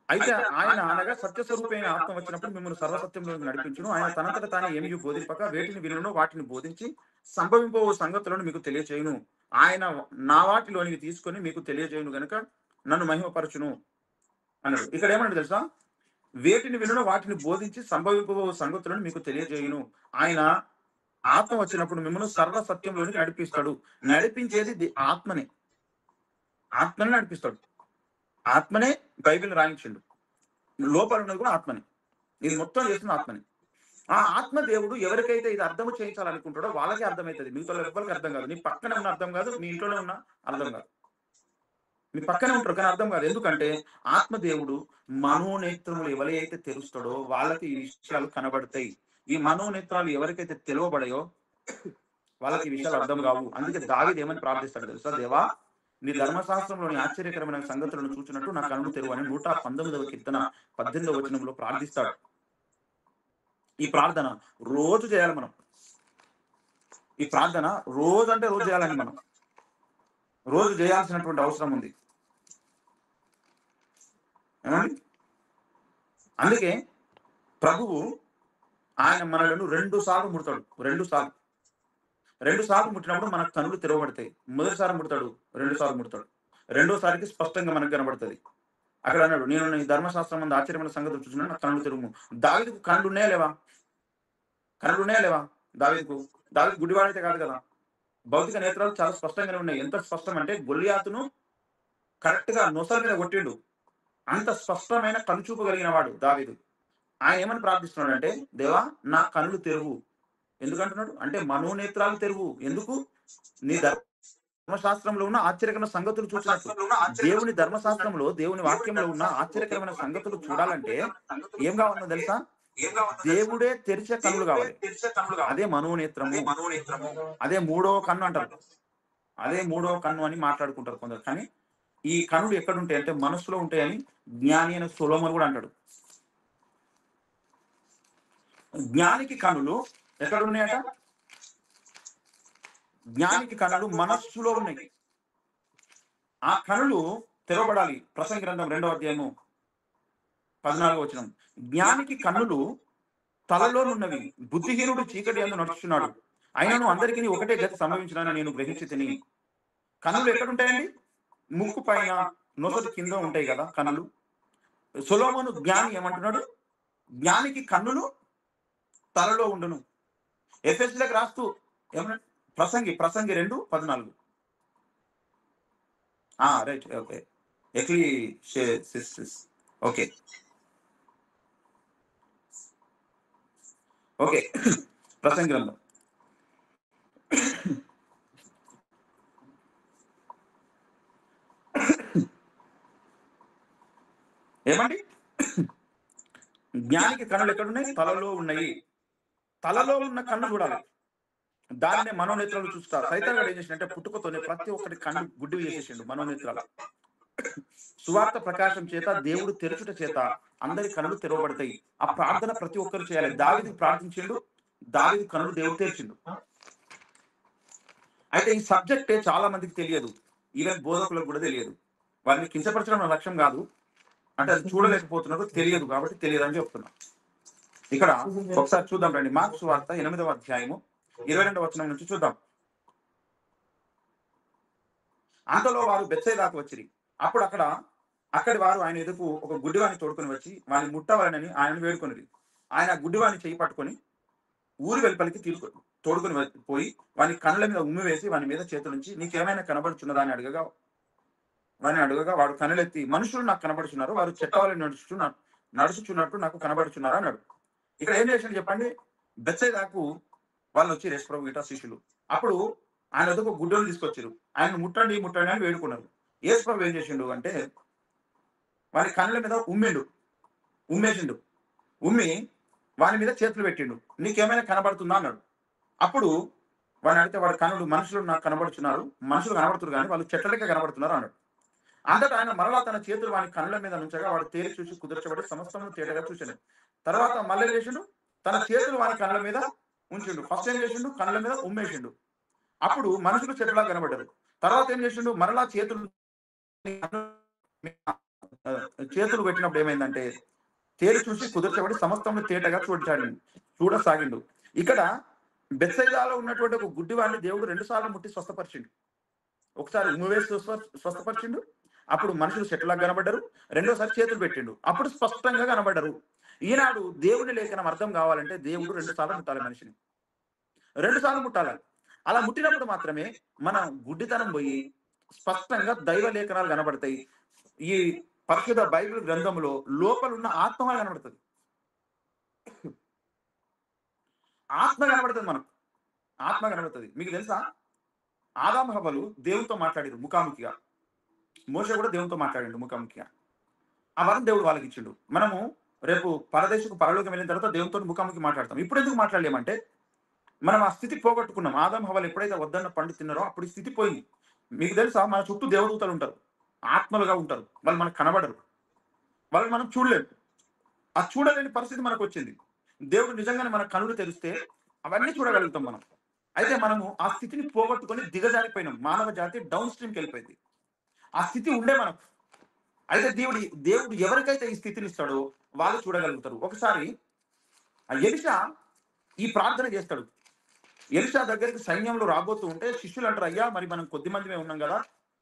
అయితే ఆయన అనగా సత్యస్వరూపి అయిన ఆత్మ వచ్చినప్పుడు మిమ్మల్ని సర్వసత్యంలోకి నడిపించును. ఆయన తనంతట తానే ఏమీ బోధింపక వేటిని వినును వాటిని బోధించి సంభవింపో సంగతులను మీకు తెలియచేయును. ఆయన నా వాటిలోనికి తీసుకొని మీకు తెలియజేయును గనుక నన్ను మహిమపరచును అన్నాడు. ఇక్కడ ఏమన్నాడు తెలుసా? వేటిని వినును వాటిని బోధించి సంభవింపో సంగతులను మీకు తెలియజేయును. ఆయన ఆత్మ వచ్చినప్పుడు మిమ్మల్ని సర్వ సత్యంలోనికి నడిపిస్తాడు. నడిపించేది ఆత్మనే. ఆత్మనే నడిపిస్తాడు. ఆత్మనే బైబిల్ రాయించిండు. లోపల ఉన్నది కూడా ఆత్మనే. ఇది మొత్తం చేస్తున్న ఆత్మనే. ఆ ఆత్మ దేవుడు ఎవరికైతే ఇది అర్థం చేయించాలనుకుంటాడో వాళ్ళకే అర్థమవుతుంది. మిగతా ఎవరికి అర్థం కాదు. నీ పక్కనే ఉన్న అర్థం కాదు, మీ ఇంట్లోనే ఉన్న అర్థం కాదు. మీ పక్కనే ఉంటారు కానీ అర్థం కాదు. ఎందుకంటే ఆత్మ దేవుడు మనోనేత్రములు ఎవరైతే తెరుస్తాడో వాళ్ళకి ఈ విషయాలు కనబడతాయి. ఈ మనోనేత్రాలు ఎవరికైతే తెలియబడాయో వాళ్ళకి ఈ విషయాలు అర్థం కావు. అందుకే దావీదు ఏమని ప్రార్థిస్తాడు తెలుసా? దేవా, నీ ధర్మశాస్త్రంలోని ఆశ్చర్యకరమైన సంగతులను చూచినట్టు నా కన్ను తెరువు అని 119వ కీర్తన 18వ వచనంలో ప్రార్థిస్తాడు. ఈ ప్రార్థన రోజు చేయాలి మనం. ఈ ప్రార్థన రోజు అంటే రోజు చేయాలని మనం రోజు చేయాల్సినటువంటి అవసరం ఉంది. ఏమండి? అందుకే ప్రభువు ఆయన మనలను 2 సార్లు ముడతాడు. 2 సార్లు ముట్టినప్పుడు మనకు కనులు తెరవబడతాయి. మొదటిసారి ముడతాడు, 2 సార్లు ముడతాడు. రెండోసారికి స్పష్టంగా మనకు కనబడుతుంది. అక్కడ అన్నాడు, నేను నీ ధర్మశాస్త్రం మంది ఆశ్చర్యమైన సంగతులు చూసినా నాకు కనులు తెరువు. దావీదుకు కళ్ళు ఉన్నాయా లేవా? దావీదు గుడ్డివాడైతే కాదు కదా. భౌతిక నేత్రాలు చాలా స్పష్టంగానే ఉన్నాయి. ఎంత స్పష్టం అంటే గొల్లియాతును కరెక్ట్ గా నొసల మీద కొట్టిండు. అంత స్పష్టమైన కనుచూపు కలిగిన వాడు దావీదు. ఆయన ఏమని ప్రార్థిస్తున్నాడు అంటే, దేవా నా కనులు తెరువు. ఎందుకంటున్నాడు అంటే మనోనేత్రాలు తెరువు. ఎందుకు? నీ ధర్మశాస్త్రంలో ఉన్న ఆశ్చర్యకరమైన సంగతులు చూసినట్టు. దేవుని ధర్మశాస్త్రంలో దేవుని వాక్యంలో ఉన్న ఆశ్చర్యకరమైన సంగతులు చూడాలంటే ఏం కావాలో తెలుసా? దేవుడే తెరిచే కన్నులు కావాలి. అదే మనోనేత్రము. అదే 3వ కన్ను అంటారు. అదే 3వ కన్ను అని మాట్లాడుకుంటారు కొందరు. కానీ ఈ కన్నులు ఎక్కడుంటాయి అంటే మనస్సులో ఉంటాయని జ్ఞాని అయిన సొలొమోను కూడా అంటాడు. జ్ఞానికి కన్నులు ఎక్కడున్నాయట? జ్ఞానికి కన్నులు మనస్సులో ఉన్నాయి. ఆ కన్నులు తెరవబడాలి. ప్రసంగి గ్రంథం 2వ అధ్యాయము 14వ వచనం. జ్ఞానికి కన్నులు తలలోనున్నవి, బుద్ధిహీనుడు చీకటి యందు నడుచున్నాడు. అయినను అందరికీ ఒకటే గతి సంభవించినని నేను గ్రహించి తిని. కన్నులు ఎక్కడుంటాయండి? ముక్కు పైన, నొసటి కింద ఉంటాయి కదా కన్నులు. సొలొమోను జ్ఞాని ఏమంటున్నాడు? జ్ఞానికి కన్నులు తలలో ఉండును. ఎఫెసీయులకు రాస్తూ ఏమన్నా ప్రసంగి 2:14. Right, okay. Ecclesiastes. Okay okay ప్రసంగి గ్రంథం ఏమండి? జ్ఞానికి కన్నులు ఎక్కడున్నాయి? తలలో ఉన్నాయి. తలలో ఉన్న కన్ను చూడాలి. దాన్నే మనోనేత్రాలు చూస్తారు. సైతానుడు ఏం చేసిందంటే పుట్టుకతోనే ప్రతి ఒక్కటి కన్ను గుడ్డివి చేసేసిండు. మనోనేత్రాలు సువార్త ప్రకాశం చేత దేవుడు తెరచుట చేత అందరి కన్నులు తెరవబడతాయి. ఆ ప్రార్థన ప్రతి ఒక్కరు చేయాలి. దావీదు ప్రార్థించిండు, దావీదు కన్నులు దేవుడు తెరిచిండు. అయితే ఈ సబ్జెక్టే చాలా మందికి తెలియదు, ఈవెన్ బోధకులకు కూడా తెలియదు. వారిని కించపరచడం నా లక్ష్యం కాదు, అంటే అది చూడలేకపోతున్నారు, తెలియదు కాబట్టి తెలియదు అని చెప్తున్నా. ఇక్కడ ఒకసారి చూద్దాం రండి, మార్క్స్ వార్త 8వ అధ్యాయము 22వ వచనం నుంచి చూద్దాం. అంతలో వారు బెత్సైదాకు వచ్చిరి. అప్పుడు అక్కడి వారు ఆయన ఎదుకు ఒక గుడ్డివాని తోడుకొని వచ్చి వాని ముట్టవలనని ఆయన వేడుకొనిరి. ఆయన గుడ్డివాని చేయి పట్టుకొని ఊరి వెలుపలికి తోడుకొని పోయి వాని కళ్ళ మీద ఉమ్మి వేసి వాని మీద చేతుల నుంచి నీకేమైనా కనబడుచున్నదా అని అడగగా వాడు కనులెత్తి మనుషులు నాకు కనబడుచున్నారు, వారు చెట్టవలె నడుచుచున్నట్టు నాకు కనబడుచున్నారు అన్నాడు. ఇక్కడ ఏం చేశాడు చెప్పండి? బెత్సైదాకు వాళ్ళు వచ్చి యేసు ప్రభు గిట్ట శిష్యులు. అప్పుడు ఆయన వద్దకు గుడ్డలు తీసుకొచ్చారు. ఆయన ముట్టండి అని వేడుకున్నారు. యేసు ప్రభు ఏం చేసిండు అంటే వాని కళ్ళ మీద ఉమ్మేసిండు. ఉమ్మి వాని మీద చేతులు పెట్టిండు. నీకేమైనా కనబడుతుందా అన్నాడు. అప్పుడు వాడిని అడిగితే వాడు కనుడు మనుషులు నాకు కనబడుతున్నారు, మనుషులు కనబడుతున్నారు కానీ వాళ్ళు చెట్లకే కనబడుతున్నారు అన్నాడు. అంతటా ఆయన మరలా తన చేతులు వాని కళ్ళ మీద నుంచగా వాడు తేలి చూసి కుదుర్చబడి సమస్తము తేటగా చూశాడు. తర్వాత మళ్ళీ చేసిండు, తన చేతులు వాని కళ్ళ మీద ఉంచిండు. ఫస్ట్ ఏం చేసిండు? కళ్ళ మీద ఉమ్మేసిండు. అప్పుడు మనుషులు చెట్లా కనబడ్డారు. తర్వాత ఏం చేసిండు? మరలా చేతులు పెట్టినప్పుడు ఏమైందంటే తేలి చూసి కుదుర్చబడి సమస్తము తేటగా చూడసాగిండు. ఇక్కడ బెత్సైదాలో ఉన్నటువంటి ఒక గుడ్డివాడిని దేవుడు 2 సార్లు ముట్టి స్వస్థపరిచిండు. ఒకసారి ఉమ్మివేసి స్వస్థపరిచిండు, అప్పుడు మనుషులు చెట్లకు కనబడ్డారు. రెండోసారి చేతులు పెట్టిండు, అప్పుడు స్పష్టంగా కనబడ్డారు. ఈనాడు దేవుని లేఖనం అర్థం కావాలంటే దేవుడు 2 సార్లు ముట్టాలి, మనిషిని 2 సార్లు ముట్టాలి. అలా ముట్టినప్పుడు మాత్రమే మన గుడ్డితనం పోయి స్పష్టంగా దైవ లేఖనాలు కనబడతాయి. ఈ పరిశుద్ధ బైబిల్ గ్రంథంలో లోపల ఉన్న ఆత్మ కనబడుతుంది. ఆత్మ కనబడుతుంది. మీకు తెలుసా, ఆదాము హవ్వలు దేవునితో మాట్లాడారు ముఖాముఖిగా. మోషే కూడా దేవునితో మాట్లాడిండు ముఖాముఖిగా. ఆ వరం దేవుడు వాళ్ళకి ఇచ్చిండు. మనము రేపు పరలోకం వెళ్ళిన తర్వాత దేవునితో ముఖాముఖి మాట్లాడతాం. ఇప్పుడు ఎందుకు మాట్లాడలేమంటే మనం ఆ స్థితి పోగొట్టుకున్నాం. ఆదాము హవ్వలు ఎప్పుడైతే వద్దన్న పండు తిన్నారో అప్పుడు ఈ స్థితి పోయింది. మీకు తెలుసా, మన చుట్టూ దేవదూతలు ఉంటారు, ఆత్మలుగా ఉంటారు. వాళ్ళు మనకు కనబడరు, వాళ్ళని మనం చూడలేము. ఆ చూడలేని పరిస్థితి మనకు వచ్చింది. దేవుడు నిజంగానే మన కనులు తెరిస్తే అవన్నీ చూడగలుగుతాం మనం. అయితే మనము ఆ స్థితిని పోగొట్టుకొని దిగజారిపోయినాం. మానవ జాతి డౌన్ స్ట్రీమ్కి వెళ్ళిపోయింది. ఆ స్థితి ఉండే మనకు. అయితే దేవుడు ఎవరికైతే ఈ స్థితిని ఇస్తాడో వాళ్ళు చూడగలుగుతారు. ఒకసారి ఎలీషా ఈ ప్రార్థన చేస్తాడు. ఎలీషా దగ్గరికి సైన్యంలో రాబోతూ ఉంటే శిష్యులు అంటారు, అయ్యా మరి మనం కొద్ది మందిమే ఉన్నాం కదా,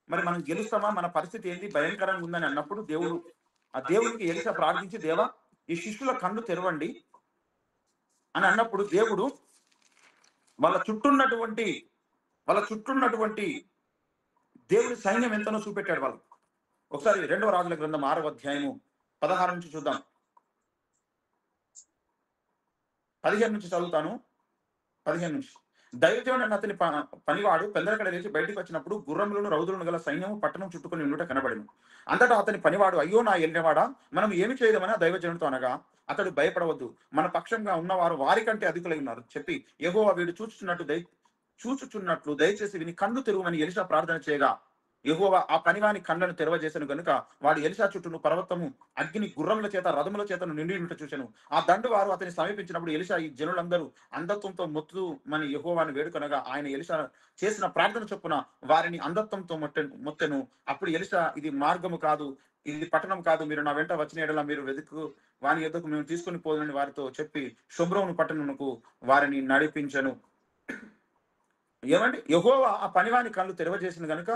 మరి మనం గెలుస్తామా, మన పరిస్థితి ఏంటి, భయంకరంగా ఉందని అన్నప్పుడు దేవునికి ఎలీషా ప్రార్థించి, దేవా ఈ శిష్యుల కన్ను తెరవండి అని అన్నప్పుడు దేవుడు వాళ్ళ చుట్టూ ఉన్నటువంటి దేవుడి సైన్యం ఎంతనో చూపెట్టాడు వాళ్ళు. ఒకసారి 2వ రాజుల గ్రంథం 6వ అధ్యాయము 16 నుంచి చూద్దాం. 15 నుంచి చదువుతాను. 15 నుంచి. దైవజనుడు అన్న అతని పనివాడు పెందలకడ లేచి బయటికి వచ్చినప్పుడు గుర్రములను రౌదులను గల సైన్యము పట్టణం చుట్టుకొని ఉండుట కనబడెను. అంతటా అతని పనివాడు, అయ్యో నా ఏలినవాడా, మనం ఏమి చేయలేమని దైవజనుడితో అనగా, అతడు భయపడవద్దు, మన పక్షంగా ఉన్నవారు వారికంటే అధికులై ఉన్నారు చెప్పి, యెహోవా వీడు చూచుచున్నట్లు దయచేసి విని కన్ను తెరువమని ఎలీషా ప్రార్థన చేయగా, యెహోవా ఆ పనివాని కళ్ళను తెరవజేసెను గనుక వాడు ఎలీషా చుట్టూను పర్వతము అగ్ని గుర్రముల చేత రథముల చేతను నిండి ఉంట చూచెను. ఆ దండు వారు అతని సమీపించినప్పుడు ఎలీషా ఈ జనులందరూ అంధత్వంతో మొత్తుమని యెహోవాను వేడుకొనగా ఆయన ఎలీషా చేసిన ప్రార్థన చొప్పున వారిని అంధత్వంతో మొత్తెను. అప్పుడు ఎలీషా, ఇది మార్గము కాదు, ఇది పట్టణం కాదు, మీరు నా వెంట వచ్చిన ఎడల మీరు వెతుకు వాని యొద్దకు మేము తీసుకుని పోదని వారితో చెప్పి షోమ్రోను పట్టణమునకు వారిని నడిపించను. ఏమండి, యెహోవా ఆ పనివాని కళ్ళు తెరవజేసిన గనుక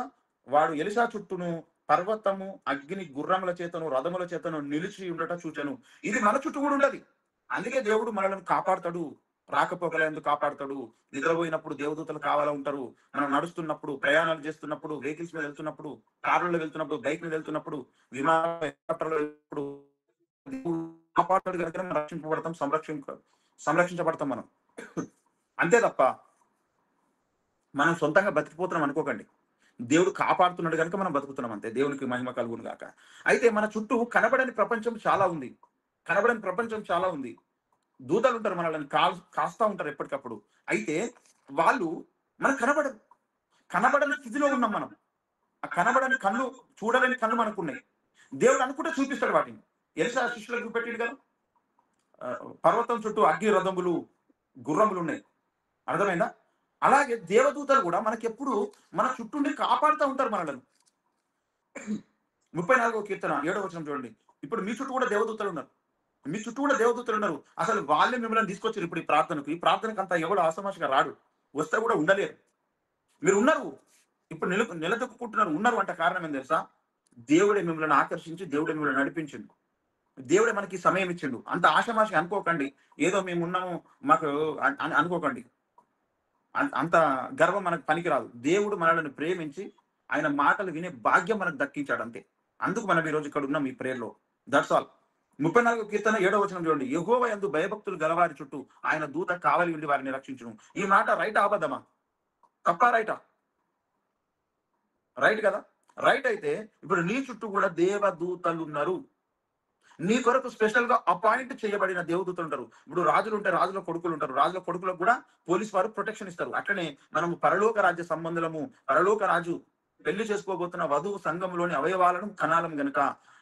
వాడు ఎలీషా చుట్టూను పర్వతము అగ్ని గుర్రముల చేతను రథముల చేతను నిలిచి ఉండట చూచెను. ఇది మన చుట్టూ కూడా ఉండదు. అందుకే దేవుడు మనల్ని కాపాడుతాడు, రాకపోకలందుకు కాపాడుతాడు. నిద్రపోయినప్పుడు దేవదూతలు కావాలా ఉంటారు. మనం నడుస్తున్నప్పుడు, ప్రయాణాలు చేస్తున్నప్పుడు, వెహికల్స్ మీద వెళ్తున్నప్పుడు, కార్లలో వెళ్తున్నప్పుడు, బైక్ మీద వెళ్తున్నప్పుడు, విమానంలో వెళ్తున్నప్పుడు కాపాడుతాడు కనుక మనం రక్షింపబడతాం, సంరక్షించబడతాం మనం. అంతే తప్ప మనం సొంతంగా బతికిపోతున్నాం అనుకోకండి. దేవుడు కాపాడుతున్నాడు కనుక మనం బతుకుతున్నాం, అంతే. దేవునికి మహిమ కలుగును గాక. అయితే మన చుట్టూ కనబడని ప్రపంచం చాలా ఉంది. దూతలు ఉంటారు, మనల్ని కాస్తా ఉంటారు ఎప్పటికప్పుడు. అయితే వాళ్ళు మనకు కనబడని స్థితిలో ఉన్నాం మనం. ఆ కనబడని కళ్ళు, చూడలేని కళ్ళు మనకున్నాయి. దేవుడు అనుకుంటే చూపిస్తాడు వాటిని. ఎలీషా శిష్యులకు చూపెట్టాడు కదా, పర్వతం చుట్టూ అగ్ని రథములు గుర్రములు ఉన్నాయి. అర్థమైందా? అలాగే దేవదూతలు కూడా మనకి ఎప్పుడు మన చుట్టూండి కాపాడుతూ ఉంటారు మనలను. 34వ కీర్తన 7వ వచనం చూడండి. ఇప్పుడు మీ చుట్టూ కూడా దేవదూతలు ఉన్నారు. మీ చుట్టూ కూడా దేవదూతలు ఉన్నారు. అసలు వాళ్ళే మిమ్మల్ని తీసుకొచ్చారు ఇప్పుడు ఈ ప్రార్థనకు. ఈ ప్రార్థనకు అంత ఎవడు ఆసమాషగా రాడు, వస్తే కూడా ఉండలేరు. మీరు ఉన్నారు, ఇప్పుడు నిలదొక్కుంటున్నారు, ఉన్నారు అంటే కారణం ఏం తెలుసా? దేవుడే మిమ్మల్ని ఆకర్షించి, దేవుడే మిమ్మల్ని నడిపించిండు, దేవుడే మనకి సమయం ఇచ్చిండు. అంత ఆషమాషగా అనుకోకండి, ఏదో మేము ఉన్నాము మాకు అనుకోకండి. అంత గర్వం మనకు పనికిరాదు. దేవుడు మనల్ని ప్రేమించి ఆయన మాటలు వినే భాగ్యం మనకు దక్కించాడు అంతే. అందుకు మనం ఈ రోజు ఇక్కడ ఉన్నాం ఈ ప్రేయర్లో. That's all. 34వ కీర్తన 7వ వచనం చూడండి. యెహోవా యందు భయభక్తులు గలవారి చుట్టూ ఆయన దూత కావలి ఉండి వారిని రక్షించును. ఈ మాట రైటా అబద్ధమా? తప్పా రైటా? రైట్ కదా. రైట్ అయితే ఇప్పుడు నీ చుట్టూ కూడా దేవదూతలు ఉన్నారు. నీ కొరకు స్పెషల్ గా అపాయింట్ చేయబడిన దేవదూతలు ఉంటారు. ఇప్పుడు రాజులు ఉంటే రాజుల కొడుకులు ఉంటారు. రాజుల కొడుకులకు కూడా పోలీస్ వారు ప్రొటెక్షన్ ఇస్తారు. అట్లనే మనం పరలోక రాజ్య సంబంధులము. పరలోక రాజు పెళ్లి చేసుకోబోతున్న వధువు సంఘంలోని అవయవాలను కనాలం గనుక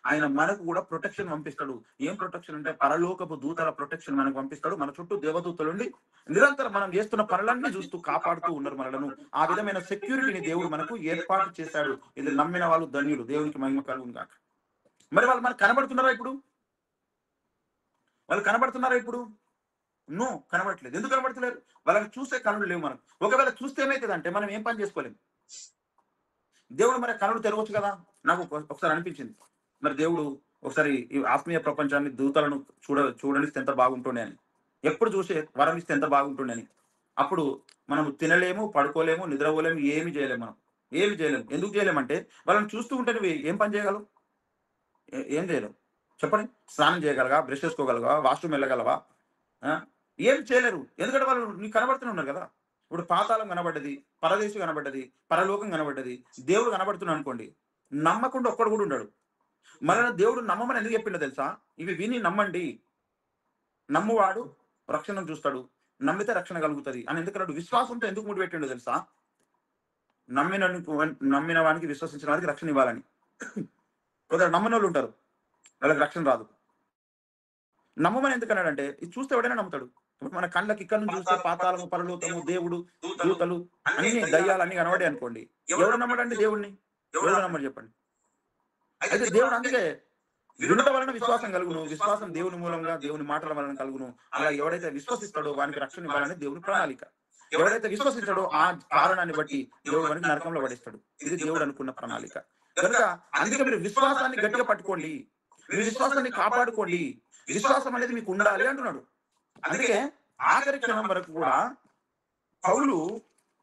ఆయన మనకు కూడా ప్రొటెక్షన్ పంపిస్తాడు. ఏం ప్రొటెక్షన్ అంటే పరలోకపు దూతల ప్రొటెక్షన్ మనకు పంపిస్తాడు. మన చుట్టూ దేవదూతలు ఉండి నిరంతరం మనం చేస్తున్న పనులన్నీ చూస్తూ కాపాడుతూ ఉన్నారు మనలను. ఆ విధమైన సెక్యూరిటీని దేవుడు మనకు ఏర్పాటు చేశాడు. ఇది నమ్మిన వాళ్ళు ధన్యులు. దేవునికి మహిమ కలుగును గాక. మరి వాళ్ళు మనకు కనబడుతున్నారా ఇప్పుడు? వాళ్ళు కనబడుతున్నారా ఇప్పుడు? నో, కనబడట్లేదు. ఎందుకు కనబడతలేరు? వాళ్ళని చూసే కనులు లేవు మనకు. ఒకవేళ చూస్తే ఏమైతుందంటే మనం ఏం పని చేసుకోలేము. దేవుడు మరి కనులు తెరవచ్చు కదా. నాకు ఒకసారి అనిపించింది, మరి దేవుడు ఒకసారి ఈ ఆత్మీయ ప్రపంచాన్ని దూతలను చూడనిస్తే ఎంత బాగుంటుండే అని, ఎప్పుడు చూసే వరం ఇస్తే ఎంత బాగుంటుండే అని. అప్పుడు మనం తినలేము, పడుకోలేము, నిద్రపోలేము, ఏమి చేయలేము. మనం ఏమి చేయలేము. ఎందుకు చేయలేమంటే వాళ్ళని చూస్తూ ఉంటే నువ్వు ఏం పని చేయగలవు? ఏం చేయలేవు చెప్పండి. స్నానం చేయగలగా, బ్రష్ చేసుకోగలవా, వాష్రూమ్ వెళ్ళగలవా? ఏం చేయలేరు. ఎందుకంటే వాళ్ళు నీకు కనబడుతూనే ఉన్నారు కదా. ఇప్పుడు పాతాళం కనబడ్డది, పరదేశం కనబడ్డది, పరలోకం కనబడ్డది, దేవుడు కనబడుతున్నాడు అనుకోండి, నమ్మకుండా ఒక్కడు కూడా ఉండడు. మన దేవుడు నమ్మమని ఎందుకు చెప్పిండో తెలుసా? ఇవి విని నమ్మండి, నమ్మువాడు రక్షణ చూస్తాడు, నమ్మితే రక్షణ కలుగుతుంది అని ఎందుకన్నాడు? విశ్వాసంతో ఎందుకు ముడి పెట్టిండో తెలుసా? నమ్మిన వానికి, విశ్వసించిన వారికి రక్షణ ఇవ్వాలని. కొందరు నమ్మని వాళ్ళు ఉంటారు, వాళ్ళకి రక్షణ రాదు. నమ్మమని ఎందుకన్నాడంటే ఇది చూస్తే ఎవడైనా నమ్ముతాడు. మన కళ్ళకి ఇక్కడ నుంచి చూస్తే పాతాళము, పరలోకము, దేవుడు, దూతలు, అన్ని దయ్యాలు అన్ని కనబడే అనుకోండి, ఎవడు నమ్మడండి దేవుడిని? ఎవడు నమ్మడు చెప్పండి? అయితే దేవుడు అందుకే వినుట వలన విశ్వాసం కలుగును, విశ్వాసం దేవుని మూలంగా, దేవుని మాటల వలన కలుగును. అలా ఎవడైతే విశ్వసిస్తాడో వానికి రక్షణ ఇవ్వాలని దేవుని ప్రణాళిక. ఎవడైతే విశ్వసిస్తాడో ఆ కారణాన్ని బట్టి దేవుడు వానికి నరకంలో పడేస్తాడు. ఇది దేవుడు అనుకున్న ప్రణాళిక. కనుక అందుకే మీరు విశ్వాసాన్ని గట్టిగా పట్టుకోండి, మీ విశ్వాసాన్ని కాపాడుకోండి. విశ్వాసం అనేది మీకు ఉండాలి అంటున్నాడు. అందుకే ఆఖరి క్షణం వరకు కూడా పౌలు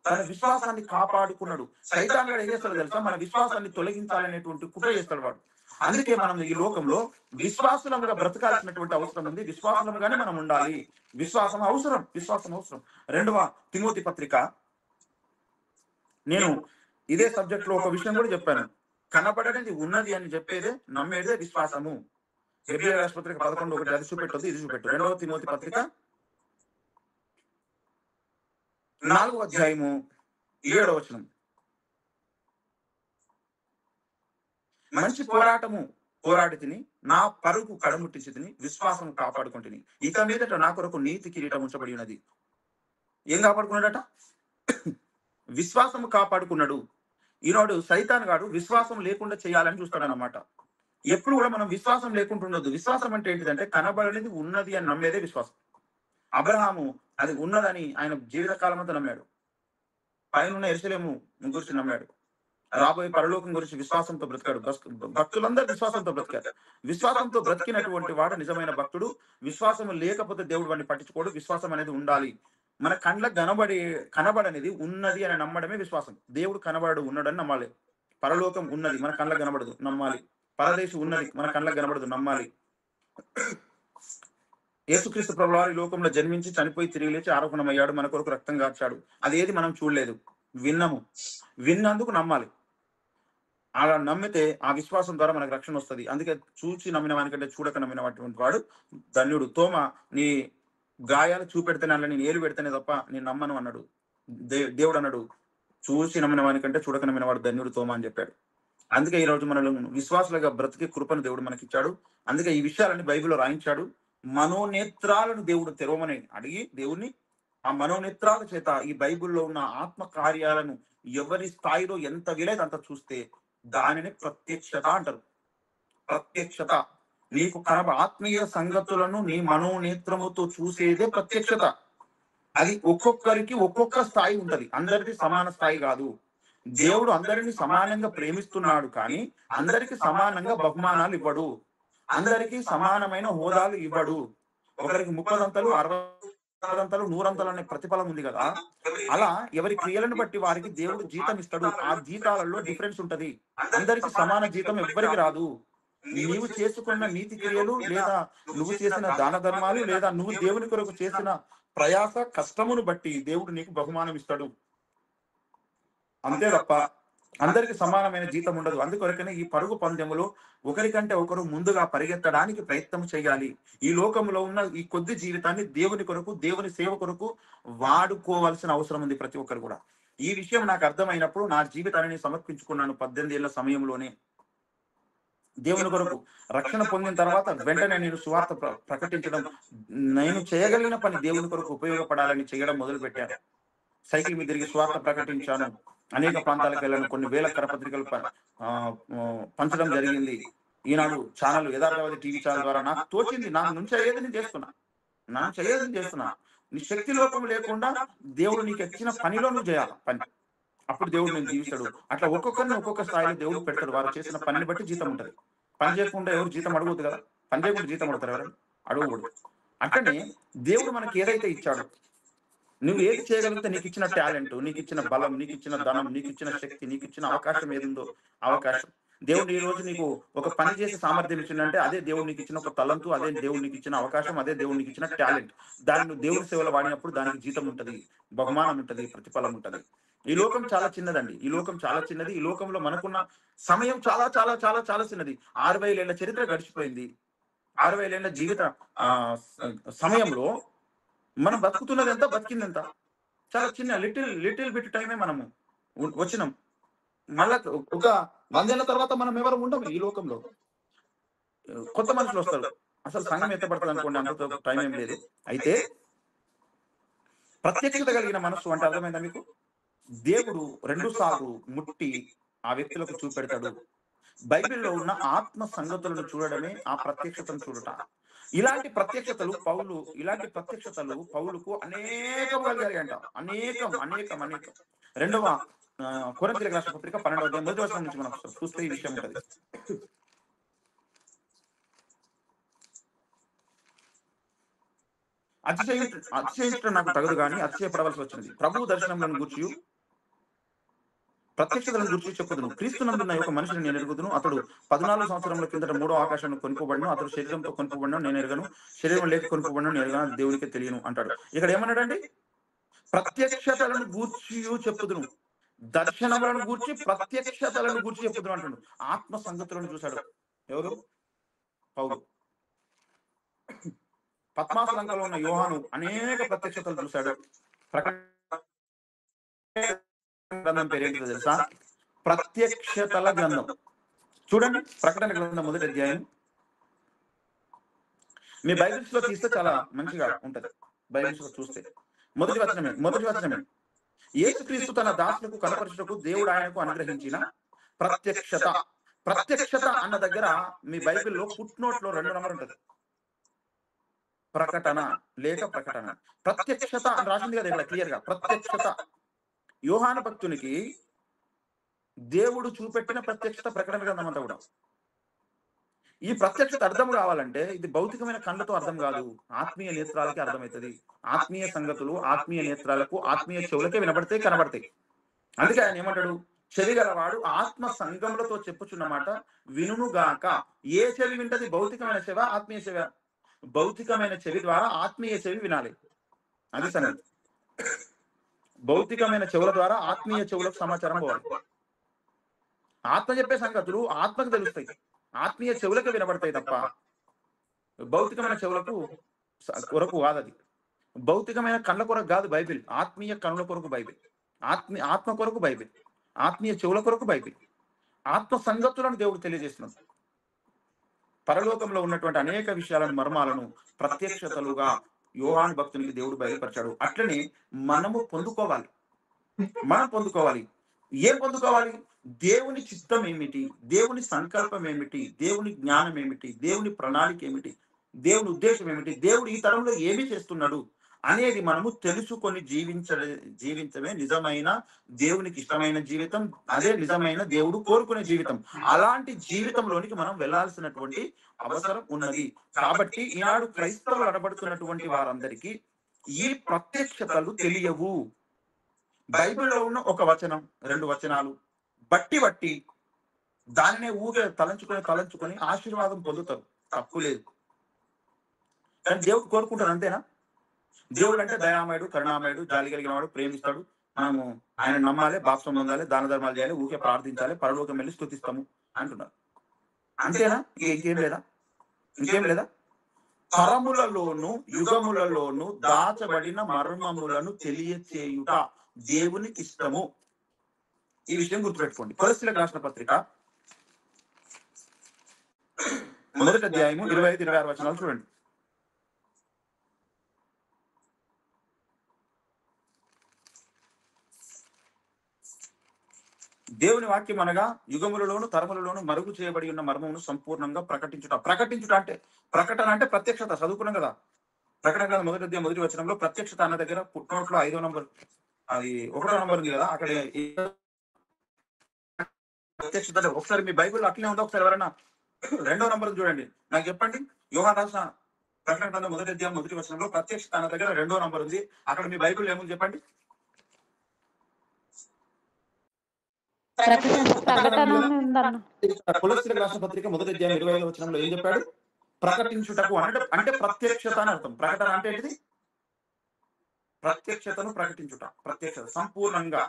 తన విశ్వాసాన్ని కాపాడుకున్నాడు. సైతాన్ గాడు ఏం చేస్తాడు తెలుసా? మన విశ్వాసాన్ని తొలగించాలనేటువంటి కుట్ర చేస్తాడు వాడు. అందుకే మనం ఈ లోకంలో విశ్వాసులంగా బ్రతకాల్సినటువంటి అవసరం ఉంది. విశ్వాసంగానే మనం ఉండాలి. విశ్వాసం అవసరం, విశ్వాసం అవసరం. 2వ తిమోతి పత్రిక, నేను ఇదే సబ్జెక్ట్ లో ఒక విషయం కూడా చెప్పాను. కనబడేది ఉన్నది అని చెప్పేదే నమ్మేదే విశ్వాసము. హెబ్రీ పత్రిక 11:1 అది చూపెట్టదు, ఇది చూపెట్టు. 2వ తిమోతి పత్రిక 4వ అధ్యాయము 7వ వచనం. మంచి పోరాటము పోరాడి తిని, నా పరుగు కడముట్టించి తిని, విశ్వాసం కాపాడుకుంటుని, ఇక మీదట నా కొరకు నీతి కిరీటం ఉంచబడి ఉన్నది. ఏం కాపాడుకున్నాడట? విశ్వాసము కాపాడుకున్నాడు. ఈనాడు సైతాన్ గాడు విశ్వాసం లేకుండా చేయాలని చూస్తాడు అన్నమాట. ఎప్పుడు కూడా మనం విశ్వాసం లేకుండా ఉండొద్దు. విశ్వాసం అంటే ఏంటిదంటే కనబడేది ఉన్నది అని నమ్మేదే విశ్వాసం. అబ్రహాము అది ఉన్నదని ఆయన జీవితకాలం అంతా నమ్మాడు. పైన యెరూషలేము గురించి నమ్మాడు. రాబోయే పరలోకం గురించి విశ్వాసంతో బ్రతికాడు. భక్తులందరూ విశ్వాసంతో బ్రతికారు. విశ్వాసంతో బ్రతికినటువంటి వాడు నిజమైన భక్తుడు. విశ్వాసం లేకపోతే దేవుడు వాడిని పట్టించుకోడు. విశ్వాసం అనేది ఉండాలి. మన కండ్లకు కనబడనేది ఉన్నది అని నమ్మడమే విశ్వాసం. దేవుడు కనబడు, ఉన్నాడని నమ్మాలి. పరలోకం ఉన్నది, మన కళ్ళకు కనబడదు, నమ్మాలి. పరదేశం ఉన్నది, మన కళ్ళకు కనబడదు, నమ్మాలి. యేసుక్రీస్తు ప్రభువారు ఈ లోకంలో జన్మించి చనిపోయి తిరిగి లేచి ఆరోపణమయ్యాడు, మన కొరకు రక్తం కార్చాడు. అదేది మనం చూడలేదు, విన్నాము. విన్నందుకు నమ్మాలి. అలా నమ్మితే ఆ విశ్వాసం ద్వారా మనకు రక్షణ వస్తుంది. అందుకే చూచి నమ్మిన వానికంటే చూడక నమ్మినటువంటి వాడు ధన్యుడు. తోమ నీ గాయాలు చూపెడితేనే, అలా నేను ఏలు పెడితేనే తప్ప నేను నమ్మను అన్నాడు. దేవుడు అన్నాడు, చూసి నమ్మిన వానికంటే చూడక నమ్మిన వాడు ధన్యుడు తోమ అని చెప్పాడు. అందుకే ఈ రోజు మనల్ని విశ్వాసులుగా బ్రతికే కృపను దేవుడు మనకిచ్చాడు. అందుకే ఈ విషయాలన్నీ బైబిల్లో రాయించాడు. మనోనేత్రాలను దేవుడు తెరవమని అడిగి దేవుణ్ణి ఆ మనోనేత్రాల చేత ఈ బైబిల్లో ఉన్న ఆత్మ కార్యాలను ఎవరి స్థాయిలో ఎంత వీలైతే అంత చూస్తే దానిని ప్రత్యక్షత అంటారు. ప్రత్యక్షత నీకు ఆత్మీయ సంగతులను నీ మనోనేత్రముతో చూసేదే ప్రత్యక్షత. అది ఒక్కొక్కరికి ఒక్కొక్క స్థాయి ఉంటది, అందరికీ సమాన స్థాయి కాదు. దేవుడు అందరిని సమానంగా ప్రేమిస్తున్నాడు, కానీ అందరికి సమానంగా బహుమానాలు ఇవ్వడు, అందరికీ సమానమైన హోదాలు ఇవ్వడు. ఒకరికి 30 60 100 అనే ప్రతిఫలం ఉంది కదా, అలా ఎవరి క్రియలను బట్టి వారికి దేవుడు జీతం ఇస్తాడు. ఆ జీతాలలో డిఫరెన్స్ ఉంటది. అందరికి సమాన జీతం ఎవ్వరికి రాదు. నీవు చేసుకున్న నీతి క్రియలు, లేదా నువ్వు చేసిన దాన ధర్మాలు, లేదా నువ్వు దేవుని కొరకు చేసిన ప్రయాస కష్టమును బట్టి దేవుడు నీకు బహుమానం ఇస్తాడు, అంతే తప్ప అందరికి సమానమైన జీతం ఉండదు. అందుకొరకనే ఈ పరుగు పందెములో ఒకరికంటే ఒకరు ముందుగా పరిగెత్తడానికి ప్రయత్నం చేయాలి. ఈ లోకంలో ఉన్న ఈ కొద్ది జీవితాన్ని దేవుని కొరకు, దేవుని సేవ కొరకు వాడుకోవాల్సిన అవసరం ఉంది ప్రతి ఒక్కరు కూడా. ఈ విషయం నాకు అర్థమైనప్పుడు నా జీవితాన్ని సమర్పించుకున్నాను 18 ఏళ్ల సమయంలోనే. దేవుని కొరకు రక్షణ పొందిన తర్వాత వెంటనే నేను సువార్త ప్రకటించడం, నేను చేయగలిగిన పని దేవుని కొరకు ఉపయోగపడాలని చేయడం మొదలు పెట్టాను. సైకిల్ మీద తిరిగి సువార్త ప్రకటించాను, అనేక ప్రాంతాలకు వెళ్ళాను, కొన్ని వేల కరపత్రికలు పంచడం జరిగింది. ఈనాడు ఛానల్, యథార్థవాది టీవీ ఛానల్ ద్వారా నాకు తోచింది, నాకు నుంచి అయ్యేది నేను చేస్తున్నా. నీ శక్తి లోపం లేకుండా దేవుడు నీకు ఇచ్చిన పనిలో నువ్వు చేయాలి పని, అప్పుడు దేవుడు నేను జీవిస్తాడు. అట్లా ఒక్కొక్కరిని ఒక్కొక్క స్థాయిలో దేవుడు పెడతాడు. వారు చేసిన పనిని బట్టి జీతం ఉంటుంది. పని చేయకుండా ఎవరు జీతం అడగదు కదా, పని చేయకుండా జీతం అడుగుతారు ఎవరు? అడగకూడదు. అట్లనే దేవుడు మనకి ఏదైతే ఇచ్చాడో, నువ్వు ఏది చేయగలిగితే నీకు ఇచ్చిన టాలెంట్, నీకు ఇచ్చిన బలం, నీకు ఇచ్చిన ధనం, నీకు ఇచ్చిన శక్తి, నీకు ఇచ్చిన అవకాశం ఏదుందో అవకాశం, దేవుడు ఈ రోజు నీకు ఒక పని చేసే సామర్థ్యం ఇచ్చిందంటే అదే దేవుడు నీకు ఇచ్చిన ఒక తలంతు, అదే దేవుడు నీకు ఇచ్చిన అవకాశం, అదే దేవుడు నీకు ఇచ్చిన టాలెంట్. దాన్ని నువ్వు దేవుడి సేవలో వాడినప్పుడు దానికి జీతం ఉంటది, బహుమానం ఉంటది, ప్రతిఫలం ఉంటది. ఈ లోకం చాలా చిన్నదండి. ఈ లోకం చాలా చిన్నది. ఈ లోకంలో మనకున్న సమయం చాలా చాలా చాలా చాలా చిన్నది. 60,000 ఏళ్ల చరిత్ర గడిచిపోయింది. 60,000 ఏళ్ల జీవిత సమయంలో మనం బతుకుతున్నది ఎంత, బతికింది ఎంత, చాలా చిన్న లిటిల్ బిట్ టైమే మనము వచ్చినాం. మళ్ళా ఒక 100 ఏళ్ల తర్వాత మనం ఎవరు ఉండము ఈ లోకంలో. కొత్త మనుషులు వస్తారు. అసలు సంఘం ఎత్తపడుతుంది అనుకోండి, అంత టైం ఏం లేదు. అయితే ప్రత్యక్షత కలిగిన మనస్సు అంటే అర్థమైందా మీకు? దేవుడు 2 సార్లు ముట్టి ఆ వ్యక్తులకు చూపెడతాడు. బైబిల్లో ఉన్న ఆత్మ సంగతులను చూడడమే ఆ ప్రత్యక్షతను చూడట. ఇలాంటి ప్రత్యక్షతలు పౌలుకు అనేకం కలిగాయంట. అనేకం. 2వ కొరింథీయులకు రాసిన పత్రిక 12వ అధ్యాయం 1వ వచనం నుంచి మనం చూస్తే ఈ విషయం ఉంటది. అతిశయించడం నాకు తగదు గాని అతిశయపడవలసి వచ్చింది. ప్రభువు దర్శనములను గూర్చి ప్రత్యక్షతలను గురించి చెప్పుదును. క్రీస్తునందున్న ఒక మనిషిని నేను ఎరుగుదును. అతడు 14 సంవత్సరముల కిందట 3వ ఆకాశాన్ని కొనుక్కోబడిను. అతడు శరీరంతో కొనుక్కోబడిన నేను ఎరగను, శరీరం లేక కొనుక్కోబడిన నేను ఎరగను, అది దేవుడికే తెలియను అంటాడు. ఇక్కడ ఏమన్నాడండి? ప్రత్యక్షతలను గూర్చి చెప్పుదును, దర్శనములను గూర్చి, ప్రత్యక్షతలను గూర్చి చెప్పుదును అంటాడు. ఆత్మ సంగతులను చూశాడు ఎవరు? పౌలు. పద్మాస లంకలో ఉన్న యోహాను అనేక ప్రత్యక్షతలు చూశాడు. గ్రంథం పేరేంటో తెలుసా? ప్రత్యక్షతల గ్రంథం. చూడండి, ప్రకటన గ్రంథం 1వ అధ్యాయం. మీ బైబిల్స్ లో తీస్తే చాలా మంచిగా ఉంటది. బైబిల్స్ లో చూస్తే మొదటి వచనమే యేసుక్రీస్తు తన దాసులకు కనపరచుటకు దేవుడు ఆయనకు అనుగ్రహించిన ప్రత్యక్షత అన్న దగ్గర మీ బైబిల్లో ఫుట్ నోట్ లో 2 నంబర్ ఉంటది. ప్రకటన లేక ప్రకటన. ప్రత్యక్షత అని రాసింది కదా ఇక్కడ క్లియర్ గా. ప్రత్యక్షత యోహాను భక్తునికి దేవుడు చూపెట్టిన ప్రత్యక్షత ప్రకటన గ్రంథం అంతా కూడా. ఈ ప్రత్యక్షత అర్థం కావాలంటే ఇది భౌతికమైన కళ్ళతో అర్థం కాదు, ఆత్మీయ నేత్రాలకి అర్థమవుతుంది. ఆత్మీయ సంగతులు ఆత్మీయ నేత్రాలకు, ఆత్మీయ చెవులకే వినబడితే కనబడతాయి. అందుకే ఆయన ఏమంటాడు? చెవి గలవాడు ఆత్మ సంగములతో చెప్పుచున్నమాట వినుగాక. ఏ చెవి వింటది? భౌతికమైన చెవ, ఆత్మీయ చెవ? భౌతికమైన చెవి ద్వారా ఆత్మీయ చెవి వినాలి. అది సంగతి. భౌతికమైన చెవుల ద్వారా ఆత్మీయ చెవులకు సమాచారం పోవాలి. ఆత్మ చెప్పే సంగతులు ఆత్మకు తెలుస్తాయి, ఆత్మీయ చెవులకు వినబడతాయి తప్ప భౌతికమైన చెవులకు కొరకు కాదది. భౌతికమైన కళ్ళ కొరకు కాదు బైబిల్, ఆత్మీయ కనుల కొరకు బైబిల్, ఆత్మ కొరకు బైబిల్, ఆత్మీయ చెవుల కొరకు బైబిల్. ఆత్మ సంగతులను దేవుడు తెలియజేస్తున్నాడు. పరలోకంలో ఉన్నటువంటి అనేక విషయాలను, మర్మాలను ప్రత్యక్షతలుగా యోహాను భక్తునికి దేవుడు బయలుపరిచాడు. అట్లనే మనము పొందుకోవాలి. మనం పొందుకోవాలి. ఏం పొందుకోవాలి? దేవుని చిత్తం ఏమిటి? దేవుని సంకల్పం ఏమిటి? దేవుని జ్ఞానం ఏమిటి? దేవుని ప్రణాళిక ఏమిటి? దేవుని ఉద్దేశం ఏమిటి? దేవుడు ఈ తరంలో ఏమి చేస్తున్నాడు అనేది మనము తెలుసుకొని జీవించడమే నిజమైన దేవునికి ఇష్టమైన జీవితం. అదే నిజమైన దేవుడు కోరుకునే జీవితం. అలాంటి జీవితంలోనికి మనం వెళ్ళాల్సినటువంటి అవసరం ఉన్నది. కాబట్టి ఈనాడు క్రైస్తవులు అనబడుతున్నటువంటి వారందరికీ ఈ ప్రత్యక్షతలు తెలియవు. బైబిల్లో ఉన్న ఒక వచనం, 2 వచనాలు బట్టి దాన్నే ఊగే తలంచుకొని ఆశీర్వాదం పొందుతారు. తప్పు లేదు. కానీ దేవుడు కోరుకుంటారు, అంతేనా? దేవుడు అంటే దయామయుడు, కరుణామయుడు, జాలి కలిగిన వాడు, ప్రేమిస్తాడు. మనము ఆయన నమ్మాలి, బాప్సం పొందాలి, దాన ధర్మాలు చేయాలి, ఊకే ప్రార్థించాలి, పరలోకం వెళ్ళి స్తుతిస్తాము అంటున్నారు. అంతేనా? ఇంకేం లేదా? తరములలోను యుగములలోను దాచబడిన మర్మములను తెలియచేయుట దేవునికి ఇష్టము. ఈ విషయం గుర్తుపెట్టుకోండి. కొలస్సీలకు రాసిన పత్రిక 1వ అధ్యాయము 25-26 వచనాలు చూడండి. దేవుని వాక్యం అనగా యుగములలోను తరములలోను మరుగు చేయబడి ఉన్న మర్మమును సంపూర్ణంగా ప్రకటించుట అంటే ప్రకటన అంటే ప్రత్యక్షత. చదువుకున్నాం కదా ప్రకటన గ్రంథం 1వ అధ్యాయం 1వ వచనంలో ప్రత్యక్షత అన్న దగ్గర పుట్టినోట్లో 5వ నంబర్, అది 1వ నంబర్ ఉంది కదా, అక్కడ ప్రత్యక్షత. ఒకసారి మీ బైబిల్లో అట్లనే ఉందా? ఒకసారి ఎవరైనా 2వ నంబర్ చూడండి, నాకు చెప్పండి. యోహాను రాసిన ప్రకటన గ్రంథం 1వ అధ్యాయం 1వ వచనంలో ప్రత్యక్షత అన్న దగ్గర 2వ నంబర్ ఉంది. అక్కడ మీ బైబిల్ ఏముంది చెప్పండి? కొలస్సీలకు రాసిన పత్రిక 1వ అధ్యాయం 25వ వచనంలో ఏం చెప్పాడు? ప్రకటించుటకు అంటే ప్రత్యక్షత అని అర్థం. ప్రకటన అంటే ఏంటిది? ప్రత్యక్షతను ప్రకటించుట. ప్రత్యక్షత సంపూర్ణంగా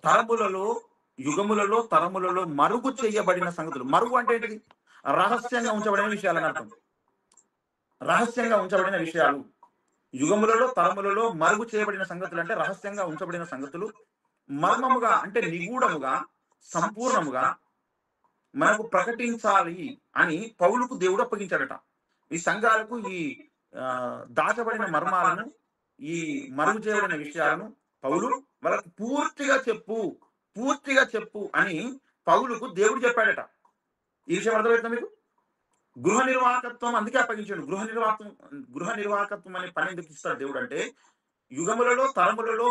తరములలో యుగములలో తరములలో మరుగు చేయబడిన సంగతులు. మరుగు అంటే ఏంటిది? రహస్యంగా ఉంచబడిన విషయాలని అర్థం. రహస్యంగా ఉంచబడిన విషయాలు. యుగములలో తరములలో మరుగు చేయబడిన సంగతులు అంటే రహస్యంగా ఉంచబడిన సంగతులు. మర్మముగా అంటే నిగూఢముగా, సంపూర్ణముగా మనకు ప్రకటించాలి అని పౌలుకు దేవుడు అప్పగించాడట. ఈ సంఘాలకు ఈ దాచబడిన మర్మాలను, ఈ మరుగు చేయబడిన విషయాలను పౌలు వాళ్ళకు పూర్తిగా చెప్పు అని పౌలుకు దేవుడు చెప్పాడట. ఈ విషయం అర్థమవుతుందా మీకు? గృహ నిర్వాహకత్వం అందుకే అప్పగించాడు. గృహ నిర్వాహకత్వం అనే పని ఎందుకు ఇస్తాడు దేవుడు అంటే, యుగములలో తరములలో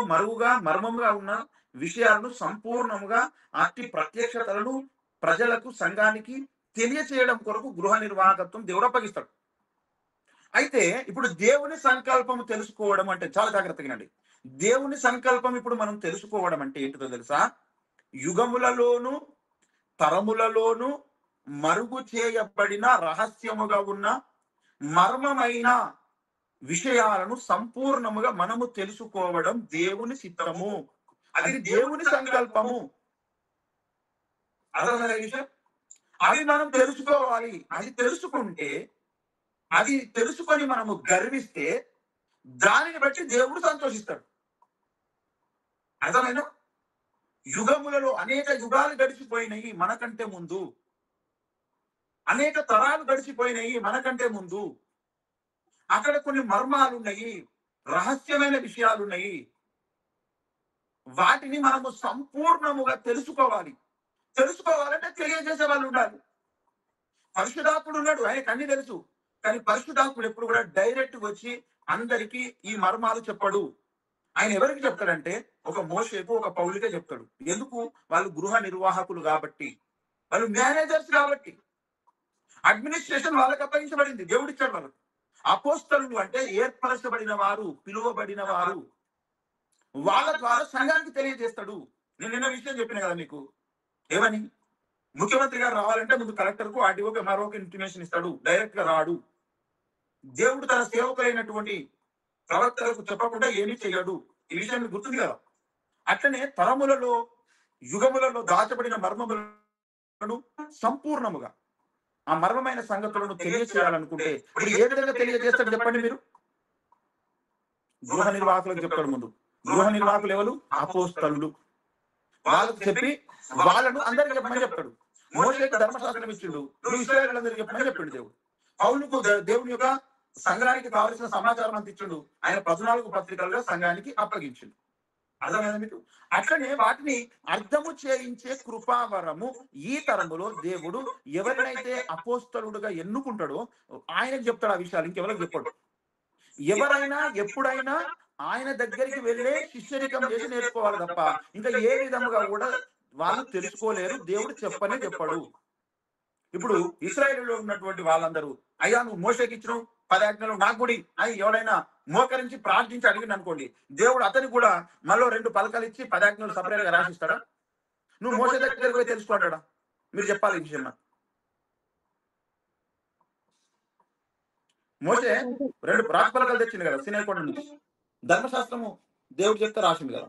మర్మముగా ఉన్న విషయాలను సంపూర్ణముగా అట్టి ప్రత్యక్షతలను ప్రజలకు, సంఘానికి తెలియచేయడం కొరకు గృహ నిర్వాహకత్వం దేవుడు అప్పగిస్తాడు. అయితే ఇప్పుడు దేవుని సంకల్పం తెలుసుకోవడం అంటే, చాలా జాగ్రత్తగా అండి, దేవుని సంకల్పం ఇప్పుడు మనం తెలుసుకోవడం అంటే ఏంటిదో తెలుసా? యుగములలోను తరములలోను మరుగు చేయబడిన రహస్యముగా ఉన్న మర్మమైన విషయాలను సంపూర్ణముగా మనము తెలుసుకోవడం దేవుని చిత్తము. అది దేవుని సంకల్పము. అర్థమైన విషయం అది మనం తెలుసుకోవాలి. అది తెలుసుకొని మనము గర్విస్తే దానిని బట్టి దేవుడు సంతోషిస్తాడు. అర్థమైనా? యుగములలో అనేక యుగాలు గడిచిపోయినాయి మనకంటే ముందు, అనేక తరాలు గడిచిపోయినాయి మనకంటే ముందు. అక్కడ కొన్ని మర్మాలు ఉన్నాయి, రహస్యమైన విషయాలు ఉన్నాయి. వాటిని మనము సంపూర్ణముగా తెలుసుకోవాలంటే తెలియజేసే వాళ్ళు ఉండాలి. పరిశుద్ధాత్ముడు ఉన్నాడు, ఆయనకు అన్ని తెలుసు. కానీ పరిశుద్ధాత్ముడు ఎప్పుడు కూడా డైరెక్ట్ వచ్చి అందరికీ ఈ మర్మాలు చెప్పడు. ఆయన ఎవరికి చెప్తాడంటే ఒక మోషేకు, ఒక పౌలుకే చెప్తాడు. ఎందుకు? వాళ్ళు గృహ నిర్వాహకులు కాబట్టి, వాళ్ళు మేనేజర్స్ కాబట్టి, అడ్మినిస్ట్రేషన్ వాళ్ళకి అప్పగించబడింది, దేవుడిచ్చాడు వాళ్ళకు. అపోస్తలులు అంటే ఏర్పరచబడిన వారు, పిలువబడిన వారు. వాళ్ళ ద్వారా సంఘానికి తెలియజేస్తాడు. నేను నిన్న విషయం చెప్పిన కదా మీకు, ఏమని? ముఖ్యమంత్రి గారు రావాలంటే ముందు కలెక్టర్కు, ఆర్డీఓకి, ఎంఆర్ఓకి ఇంటిమేషన్ ఇస్తాడు, డైరెక్ట్ గా రాడు. దేవుడు తన సేవకులైనటువంటి ప్రవక్తలకు చెప్పకుండా ఏమీ చేయడు. ఈ విషయం గుర్తుంది కదా. అట్లనే తరములలో యుగములలో దాచబడిన మర్మములను సంపూర్ణముగా, ఆ మర్మమైన సంగతులను తెలియచేయాలనుకుంటే ఇప్పుడు ఏ విధంగా తెలియజేస్తాడు చెప్పండి మీరు? గృహ నిర్వాహకులకు చెప్తాడు ముందు. గృహ నిర్వాహకులు ఎవరు? అపోస్తలులు. వాళ్ళకు చెప్పి వాళ్ళను అందరికి చెప్పమని చెప్తాడు. మోషేకు ధర్మశాస్త్రం ఇచ్చిండు, నువ్వు ఇశ్రాయేలులందరికీ చెప్పమని చెప్పిండు దేవుడు. పౌలుకు దేవుని యొక్క సంఘానికి కావలసిన సమాచారం అంత ఇచ్చిండు. ఆయన 14 పత్రికలుగా సంఘానికి అప్పగించిండు. అర్థమైందా మీకు? అట్లనే వాటిని అర్థము చేయించే కృపావరము ఈ తరములో దేవుడు ఎవరినైతే అపోస్తలుడుగా ఎన్నుకుంటాడో ఆయనకు చెప్తాడు ఆ విషయాలు, ఇంకెవరికి చెప్పాడు. ఎవరైనా ఎప్పుడైనా ఆయన దగ్గరికి వెళ్ళే శిష్యరికం చేసి నేర్చుకోవాలి తప్ప ఇంకా ఏ విధముగా కూడా వాళ్ళు తెలుసుకోలేరు. దేవుడు చెప్పనే చెప్పాడు. ఇప్పుడు ఇశ్రాయేలులో ఉన్నటువంటి వాళ్ళందరూ, అయ్యా నువ్వు మోషేకి ఇచ్చిన 10 ఆజ్ఞలు నాకు కూడా అని ఎవరైనా మోకరించి ప్రార్థించి అడిగింది అనుకోండి, దేవుడు అతనికి కూడా మళ్ళీ 2 పలకలు ఇచ్చి 10 ఆజ్ఞలు సపరేట్ గా రాసిస్తాడా? నువ్వు మోషే దగ్గరికి పోయి తెలుసుకుంటాడా? మీరు చెప్పాలి ఈ విషయం. మోషే 2 రాజపలకలు తెచ్చింది కదా సినాయి కొండ నుంచి. ధర్మశాస్త్రము దేవుడు చెప్తే రాసింది కదా.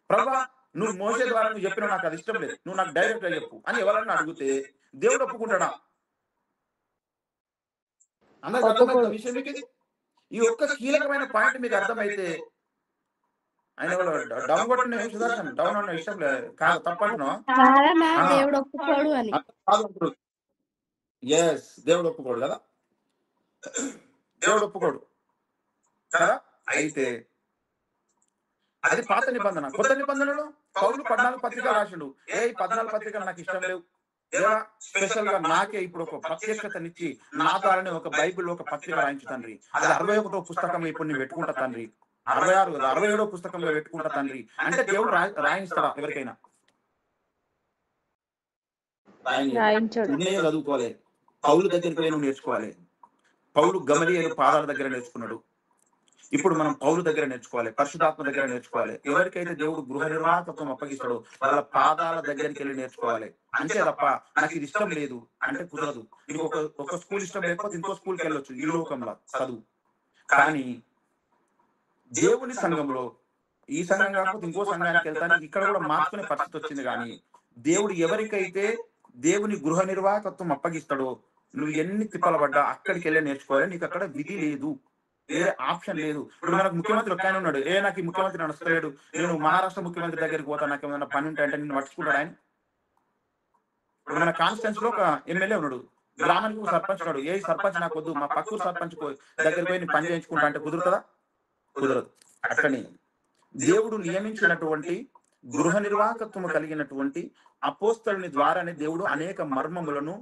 ప్రభా నువ్వు మోసే ద్వారా నువ్వు చెప్పినా నాకు అది ఇష్టం లేదు, నువ్వు నాకు డైరెక్ట్ గా చెప్పు అని ఎవరన్నా అడిగితే దేవుడు ఒప్పుకుంటాడా? అందరికి అర్థమైంది విషయం మీకు? ఈ ఒక్క కీలకమైన పాయింట్ మీకు అర్థమైతే ఆయన డౌన్ కొట్టిన సుదర్శన్ డౌన్ అన్న ఇష్టం లేదు కాదు, తప్పంటున్నావు. కాదన్నా దేవుడు ఒప్పుకోడు అని. ఎస్, దేవుడు ఒప్పుకోడు కదా, దేవుడు ఒప్పుకోడు కదా. అయితే అది పాత నిబంధన. కొత్త నిబంధనలో పౌలు 14 పత్రికలు రాసిండు. 14 పత్రికలు నాకు ఇష్టం లేవు, దేవా స్పెషల్ గా నాకే ఇప్పుడు ఒక ప్రత్యేకతనిచ్చి నా ద్వారానే ఒక బైబిల్ ఒక పత్రిక రాయించు తండ్రి. అది 61వ పుస్తకంలో ఇప్పుడు నేను పెట్టుకుంటా తండ్రి, 66 కదా 67వ పుస్తకంలో పెట్టుకుంటా తండ్రి అంటే దేవుడు రాయిస్తాడా ఎవరికైనా? నేనే చదువుకోవాలి, పౌలు దగ్గరికి పోయి నువ్వు నేర్చుకోవాలి. పౌలు గమలీయేలు పాదాల దగ్గర నేర్చుకున్నాడు. ఇప్పుడు మనం పౌలు దగ్గర నేర్చుకోవాలి, పరిశుద్ధాత్మ దగ్గర నేర్చుకోవాలి. ఎవరికైతే దేవుడు గృహ నిర్వాహకత్వం అప్పగిస్తాడో వాళ్ళ పాదాల దగ్గరికి వెళ్ళి నేర్చుకోవాలి. అంతే తప్ప నాకు ఇది ఇష్టం లేదు అంటే కుదరదు. నీకు ఒక స్కూల్ ఇష్టం లేకపోతే ఇంకో స్కూల్కి వెళ్ళొచ్చు ఈ లోకంలో చదువు. కానీ దేవుని సంఘంలో ఈ సంఘం కాకపోతే ఇంకో సంఘానికి వెళ్తానికి ఇక్కడ కూడా మార్చుకునే పరిస్థితి వచ్చింది. కానీ దేవుడు ఎవరికైతే దేవుని గృహ నిర్వాహకత్వం అప్పగిస్తాడో నువ్వు ఎన్ని తిప్పలు పడ్డా అక్కడికి వెళ్ళి నేర్చుకోవాలి. నీకు అక్కడ విధి లేదు, వేరే ఆప్షన్ లేదు. ఇప్పుడు మనకు ముఖ్యమంత్రి ఒక ఆయన ఉన్నాడు, నాకు ఈ ముఖ్యమంత్రి నడుస్తలేడు, నేను మహారాష్ట్ర ముఖ్యమంత్రి దగ్గరికి పోతా, నాకు ఏమైనా పని ఉంటే అంటే నేను పట్టుకుంటాడు ఆయన. ఇప్పుడు మన కాన్స్టిట్యూన్స్ లో ఒక ఎమ్మెల్యే ఉన్నాడు, గ్రామానికి ఒక సర్పంచ్ ఉన్నాడు. ఏ సర్పంచ్ నాకు వద్దు, మా పక్కూరు సర్పంచ్ దగ్గరికి పోయి నేను పని చేయించుకుంటా అంటే కుదురుతుందా? కుదరదు. అట్లనే దేవుడు నియమించినటువంటి గృహ నిర్వాహకత్వము కలిగినటువంటి అపోస్తలుని ద్వారానే దేవుడు అనేక మర్మములను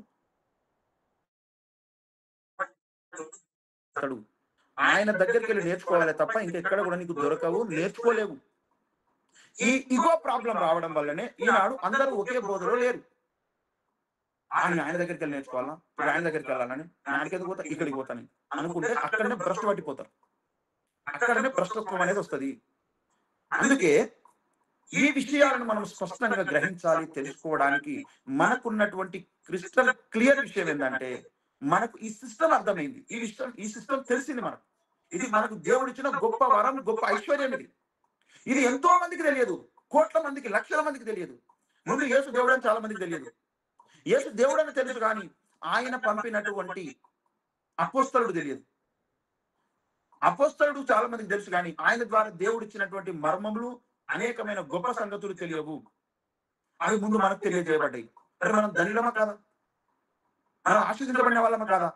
ఆయన దగ్గరికి వెళ్ళి నేర్చుకోవాలి తప్ప ఇంకెక్కడ కూడా నీకు దొరకవు, నేర్చుకోలేవు. ఈ ఇగో ప్రాబ్లం రావడం వల్లనే ఈనాడు అందరూ ఒకే బోధలో లేరు. ఆయన దగ్గరికి వెళ్ళి నేర్చుకోవాలా, ఇప్పుడు ఆయన దగ్గరికి వెళ్ళాలని నాకెందుకు పోతా ఇక్కడికి పోతాను అనుకుంటే అక్కడనే భ్రష్టు పట్టిపోతారు, అక్కడనే భ్రష్టత్వం అనేది వస్తుంది. అందుకే ఈ విషయాలను మనం స్పష్టంగా గ్రహించాలి. తెలుసుకోవడానికి మనకున్నటువంటి క్రిస్టల్ క్లియర్ విషయం ఏంటంటే మనకు ఈ సిస్టమ్ అర్థమైంది, ఈ సిస్టమ్ తెలిసింది మనకు. ఇది మనకు దేవుడు ఇచ్చిన గొప్ప వరం, గొప్ప ఐశ్వర్యం. ఇది ఎంతో మందికి తెలియదు, కోట్ల మందికి, లక్షల మందికి తెలియదు. ముందు యేసు దేవుడు అని చాలా మందికి తెలియదు. యేసు దేవుడు అని తెలుసు కానీ ఆయన పంపినటువంటి అపోస్తలుడు తెలియదు. అపోస్తలుడు చాలా మందికి తెలుసు కానీ ఆయన ద్వారా దేవుడు ఇచ్చినటువంటి మర్మములు, అనేకమైన గొప్ప సంగతులు తెలియవు. అవి ముందు మనకు తెలియజేయబడ్డాయి. మరి మనం ధనిలమా కాదా? మనం ఆశీర్వదించబడిన వాళ్ళమా కాదా?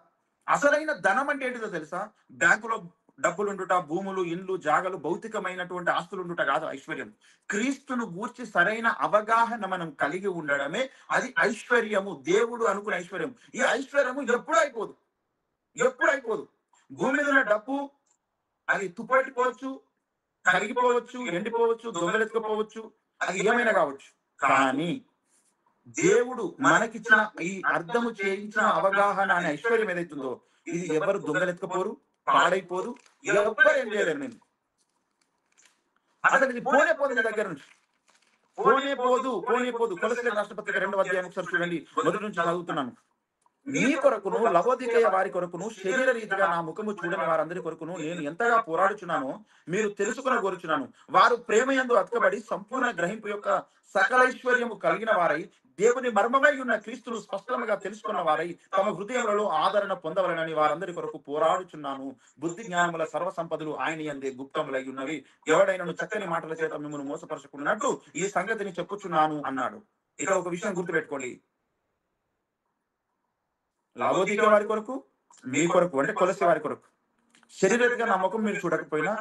అసలైన ధనం అంటే ఏంటిదో తెలుసా? బ్యాంకులో డబ్బులు ఉండుట, భూములు, ఇండ్లు, జాగలు, భౌతికమైనటువంటి ఆస్తులు ఉండుట కాదు ఐశ్వర్యం. క్రీస్తును గూర్చి సరైన అవగాహన మనం కలిగి ఉండడమే అది ఐశ్వర్యము, దేవుడు అనుకున్న ఐశ్వర్యం. ఈ ఐశ్వర్యము ఎప్పుడు అయిపోదు, ఎప్పుడు అయిపోదు. భూమి మీద ఉన్న డబ్బు అది తుప్పట్టిపోవచ్చు, కరిగిపోవచ్చు, ఎండిపోవచ్చు, దొంగలెత్తుకుపోవచ్చు, అది ఏమైనా కావచ్చు. కానీ దేవుడు మనకిచ్చిన ఈ అర్థము చేయించిన అవగాహన అనే ఐశ్వర్యం ఏదైతుందో ఇది ఎవరు దొంగలెత్తుకపోరు, పాడైపోదు, ఎవరు ఏం చేయలేరు. నేను అసలు ఇది పోనే పోదు నీ దగ్గర నుంచి, పోనే పోదు, పోనే పోదు. కొలస్సీలకు రాష్ట్రపతిగా 2వ అధ్యాయం ఒకసారి చూడండి, మొదటి నుంచి చదువుతున్నాను. మీ కొరకును లవోదికయ వారి కొరకును శరీర రీతిగా నా ముఖము చూడని వారందరి కొరకును నేను ఎంతగా పోరాడుచున్నానో మీరు తెలుసుకుని కోరుచున్నాను. వారు ప్రేమయందు అతకబడి సంపూర్ణ గ్రహింపు యొక్క సకలైశ్వర్యము కలిగిన వారై దేవుని మర్మమై ఉన్న క్రీస్తును స్పష్టంగా తెలుసుకున్న వారై తమ హృదయములలో ఆదరణ పొందవలనని వారందరి కొరకు పోరాడుచున్నాను. బుద్ధి జ్ఞానముల సర్వ సంపదలు ఆయన యందే గుప్తములై ఉన్నవి. ఎవడైనా చక్కని మాటల చేత మిమ్మల్ని మోసపరచుకున్నట్టు ఈ సంగతిని చెప్పుచున్నాను అన్నాడు. ఇక్కడ ఒక విషయం గుర్తుపెట్టుకోండి, లవోదికయ వారి కొరకు, మీ కొరకు అంటే కొలస్సీ వారి కొరకు, శరీరతిగా నా ముఖం మీరు చూడకపోయినా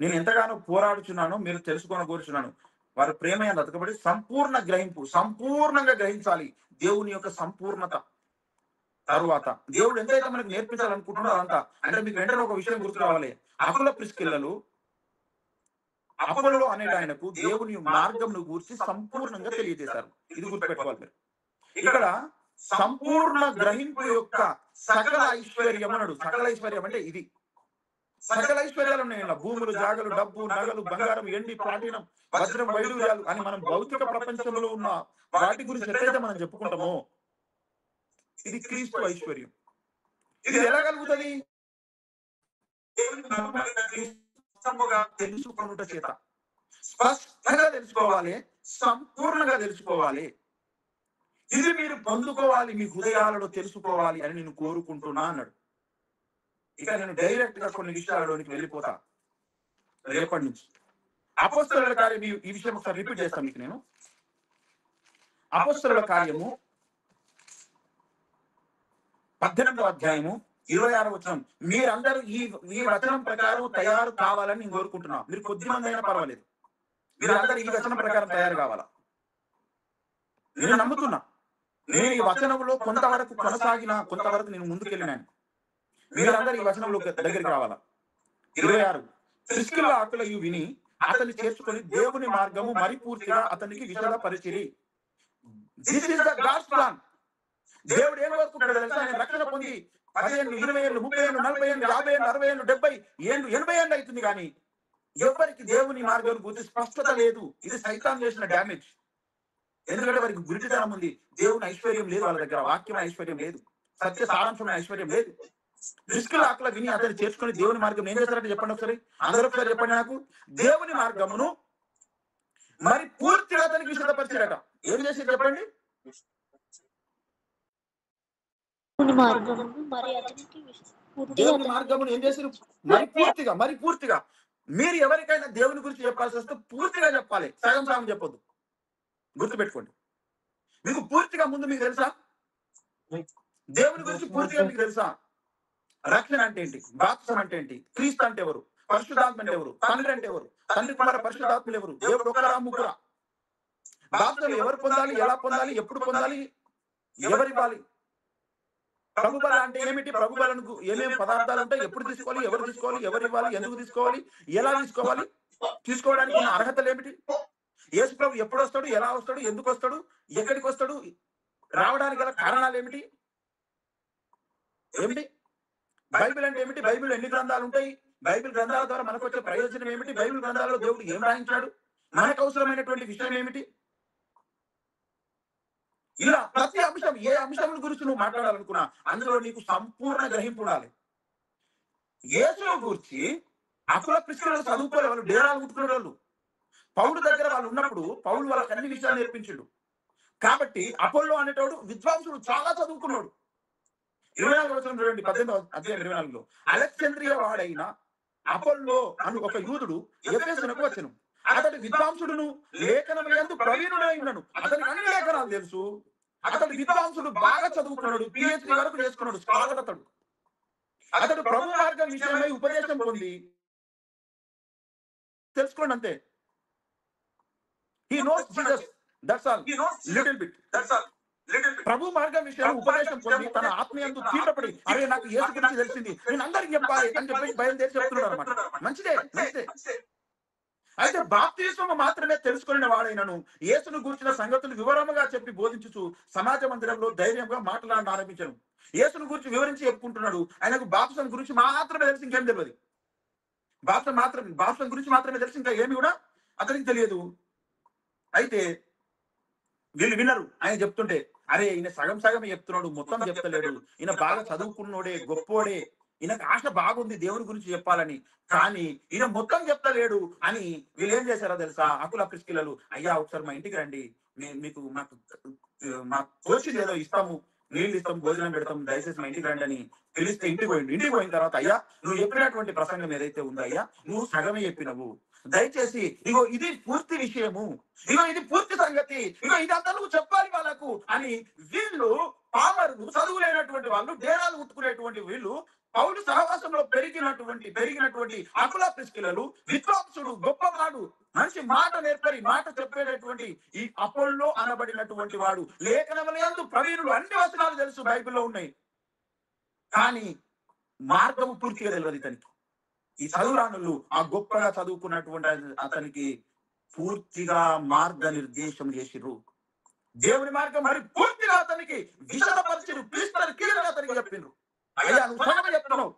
నేను ఎంతగానో పోరాడుచున్నానో మీరు తెలుసుకొని కోరుచున్నాను. వారి ప్రేమ యందు అతకబడి సంపూర్ణ గ్రహింపు, సంపూర్ణంగా గ్రహించాలి దేవుని యొక్క సంపూర్ణత. తరువాత దేవుడు ఎంతైతే మనకు నేర్పించాలనుకుంటున్నాడో అదంతా. అంటే మీకు వెంటనే ఒక విషయం గుర్తు రావాలి. అకుల ప్రిస్కిల్లలు అపోలో అనే ఆయనకు దేవుని మార్గంను గూర్చి సంపూర్ణంగా తెలియజేశారు. ఇది గుర్తుపెట్టుకోవాలి మీరు. ఇక్కడ సంపూర్ణ గ్రహింపు యొక్క సకల ఐశ్వర్యం అన్నాడు. సకల ఐశ్వర్యం అంటే ఇది. సకల ఐశ్వర్యాలు ఉన్నాయి ఇలా. భూములు, జాగలు, డబ్బు, నగలు, బంగారం, ఎండి, ప్లాటినం, వజ్రం, వైడూర్యాలు అని మనం భౌతిక ప్రపంచంలో ఉన్న వాటి గురించి ఎట్లయితే మనం చెప్పుకుంటామో ఇది క్రీస్తు ఐశ్వర్యం. ఇది ఎలా కలుగుతుంది? తెలుసుకొనుట చేత. స్పష్టంగా తెలుసుకోవాలి, సంపూర్ణంగా తెలుసుకోవాలి. ఇది మీరు పొందుకోవాలి, మీ హృదయాలలో తెలుసుకోవాలి అని నేను కోరుకుంటున్నా అన్నాడు. ఇక నేను డైరెక్ట్ గా కొన్ని విషయాలలోనికి వెళ్ళిపోతా రేపటి నుంచి. అపోస్తలుల కార్యం ఈ విషయం ఒకసారి రిపీట్ చేస్తాను మీకు నేను. అపోస్తలుల కార్యము 18వ అధ్యాయము 26వ వచనం. మీరందరూ ఈ వచనం ప్రకారం తయారు కావాలని నేను కోరుకుంటున్నా. మీరు కొద్ది మంది అయినా పర్వాలేదు, మీరందరూ ఈ వచనం ప్రకారం తయారు కావాలా. నేను నమ్ముతున్నా. నేను ఈ వచనంలో కొంతవరకు కొనసాగిన, కొంతవరకు నేను ముందుకెళ్ళినాను. మీరందరూ ఈ వచనంలో దగ్గరికి రావాలా. 26 ప్రిస్కిల్ల ఆకులయు విని అతన్ని చేర్చుకొని దేవుని మార్గము మరి పూర్తిగా అతనికి విషదపరిచిరి. This is the God's plan. దేవుడు ఏం కోరుకుంటాడు తెలుసా? ఆయన రక్షణ పొంది 10 ఏళ్ళు, 20 ఏళ్ళు, 30 ఏళ్ళు, 40 ఏళ్ళు, 50 ఏళ్ళు, 60 ఏళ్ళు, 70 ఏళ్ళు, 80 ఏళ్ళు అవుతుంది కానీ ఎవరికి దేవుని మార్గం గురించి స్పష్టత లేదు. ఇది సైతాన్ చేసిన డ్యామేజ్. ఎందుకంటే వారికి గురిటితనం ఉంది. దేవుని ఐశ్వర్యం లేదు వాళ్ళ దగ్గర, వాక్యం ఐశ్వర్యం లేదు, సత్య సారాంశమైన ఐశ్వర్యం లేదు. ప్రిస్కిల్ల ఆకుల విని అతన్ని చేర్చుకొని దేవుని మార్గం ఏం చేస్తారంటే చెప్పండి ఒకసారి, అందరూ ఒకసారి చెప్పండి నాకు. దేవుని మార్గమును మరి పూర్తిగా అతనికి విషదపరిచారట. ఏం చేసి చెప్పండి? దేవుని మార్గమును ఏం చేశారు? మరి పూర్తిగా. మీరు ఎవరికైనా దేవుని గురించి చెప్పాల్సి వస్తే పూర్తిగా చెప్పాలి, సగం సగం చెప్పొద్దు. గుర్తుపెట్టుకోండి. మీకు పూర్తిగా ముందు మీకు తెలుసా? దేవుని గురించి పూర్తిగా మీకు తెలుసా? రక్షణ అంటే ఏంటి? బాప్తిసం అంటే ఏంటి? క్రీస్తు అంటే ఎవరు? పరిశుద్ధాత్మ అంటే ఎవరు? తండ్రి అంటే ఎవరు? తండ్రి కుమార పరిశుద్ధాత్మలు ఎవరు? దేవుడు ఒకరా ముగ్గురా? బాప్తిసం ఎవరు పొందాలి? ఎలా పొందాలి? ఎప్పుడు పొందాలి? ఎవరివ్వాలి? ప్రభు బల అంటే ఏమిటి? ప్రభు బలకు ఏమేమి పదార్థాలు ఉంటాయి? ఎప్పుడు తీసుకోవాలి? ఎవరు తీసుకోవాలి? ఎవరు ఇవ్వాలి? ఎందుకు తీసుకోవాలి? ఎలా తీసుకోవాలి? తీసుకోవడానికి ఉన్న అర్హతలు ఏమిటి? యేసు ప్రభు ఎప్పుడు వస్తాడు? ఎలా వస్తాడు? ఎందుకు వస్తాడు? ఎక్కడికి వస్తాడు? రావడానికి గల కారణాలు ఏమిటి? బైబిల్ అంటే ఏమిటి? బైబిల్ ఎన్ని గ్రంథాలు ఉంటాయి? బైబిల్ గ్రంథాల ద్వారా మనకు వచ్చే ప్రయోజనం ఏమిటి? బైబిల్ గ్రంథాలలో దేవుడు ఏం రాయించాడు? మనకు అవసరమైనటువంటి విషయం ఏమిటి? ఇలా ప్రతి అంశం, ఏ అంశం గురించి నువ్వు మాట్లాడాలనుకున్నా అందులో నీకు సంపూర్ణ గ్రహింపు ఉండాలి. యేసును గురించి అకుల ప్రిస్కిల్లలు చదువుకోలే వాళ్ళు, డేరాలు కుట్టుకునే వాళ్ళు. పౌలు దగ్గర వాళ్ళు ఉన్నప్పుడు పౌలు వాళ్ళకి అన్ని విషయాలు నేర్పించాడు. కాబట్టి అపోల్లో అనేటోడు విద్వాంసుడు, చాలా చదువుకున్నాడు. 24వ వచనం చూడండి, 18వ అధ్యాయం 24లో. అలెగ్జాంద్రియా వాడైన అపోల్లో అను ఒక యూదుడు ఎఫెసునకు వచ్చెను. అతడు విద్వాంసుడును లేఖనములందు ప్రవీణుడై ఉన్నాడు. అతనికి అన్ని లేఖనాలు తెలుసు. అతడు విద్వాంసుడు, బాగా చదువుకున్నాడు, PhD వరకు చేసుకున్నాడు, స్కాలర్ అతడు. అతడు ప్రభు మార్గం విషయమై ఉపదేశం పొంది తెలుసుకోండి అంతే. He knows Jesus. That's all. Little bit. ప్రభు మార్గం విషయం ఉపదేశం పొంది తన ఆత్మీయందు తీవ్రపడి, అరే నాకు యేసు గురించి తెలిసింది, నేను అందరికి చెప్పాలి అని చెప్పేసి బయలుదేరి చెప్తున్నాడు అనమాట. మంచిదే. అయితే బాప్తిస్మము మాత్రమే తెలుసుకునే వాడైనను యేసును గూర్చిన సంగతులు వివరముగా చెప్పి బోధించుచు సమాజ మందిరంలో ధైర్యంగా మాట్లాడడం ఆరంభించను. యేసును గురించి వివరించి చెప్పుకుంటున్నాడు. ఆయనకు బాప్తిసం గురించి మాత్రమే తెలిసి ఇంకేం తెలియదు. బాప్తిసం గురించి మాత్రమే తెలిసి ఇంకా ఏమి కూడా అతనికి తెలియదు. అయితే వీళ్ళు వినరు. ఆయన చెప్తుంటే, అరే ఈయన సగం సగమే చెప్తున్నాడు, మొత్తం చెప్తలేడు, ఈయన బాగా చదువుకున్నోడే, గొప్పోడే, ఈయనకు ఆశ బాగుంది దేవుని గురించి చెప్పాలని, కానీ ఈయన మొత్తం చెప్తలేడు అని వీళ్ళు ఏం చేశారో తెలుసా? అకుల ప్రిస్కిల్లలు, అయ్యా ఒకసారి మా ఇంటికి రండి, మీకు మాకు తోచింది ఏదో ఇస్తాము, నీళ్ళు ఇస్తాం, భోజనం పెడతాం, దయచేసి మా ఇంటికి రండి అని పిలిస్తే ఇంటికి పోయిన తర్వాత, అయ్యా నువ్వు చెప్పినటువంటి ప్రసంగం ఏదైతే ఉందో అయ్యా నువ్వు సగమే చెప్పినవు, దయచేసి ఇగో ఇది పూర్తి విషయము, ఇగో ఇది పూర్తి సంగతి, ఇగో ఇదంతా నువ్వు చెప్పాలి వాళ్ళకు అని వీళ్ళు పామరులు, చదువు లేనటువంటి వాళ్ళు, డేరాలు ఉట్టుకునేటువంటి వీళ్ళు పౌలు సహవాసంలో పెరిగినటువంటి అకుల ప్రిస్కిలలు, విద్వాంసుడు, గొప్పవాడు, మంచి మాట నేర్పరి, మాట చెప్పేటటువంటి ఈ అపోల్లో అనబడినటువంటి వాడు, లేఖనములందు ప్రవీణుడు, అన్ని వచనాలు తెలుసు, బైబిల్లో ఉన్నాయి. కానీ మార్గము పూర్తిగా తెలియదు ఇతనికి. ఈ చదువురానులు ఆ గొప్పగా చదువుకున్నటువంటి అతనికి పూర్తిగా మార్గనిర్దేశం చేసిర్రు. దేవుని మార్గం మరి పూర్తిగా అతనికి విశదపరిచిరు, క్లియర్గా అతనికి చెప్పిండ్రు. అయ్యా నువ్వు సగం చెప్తున్నావు,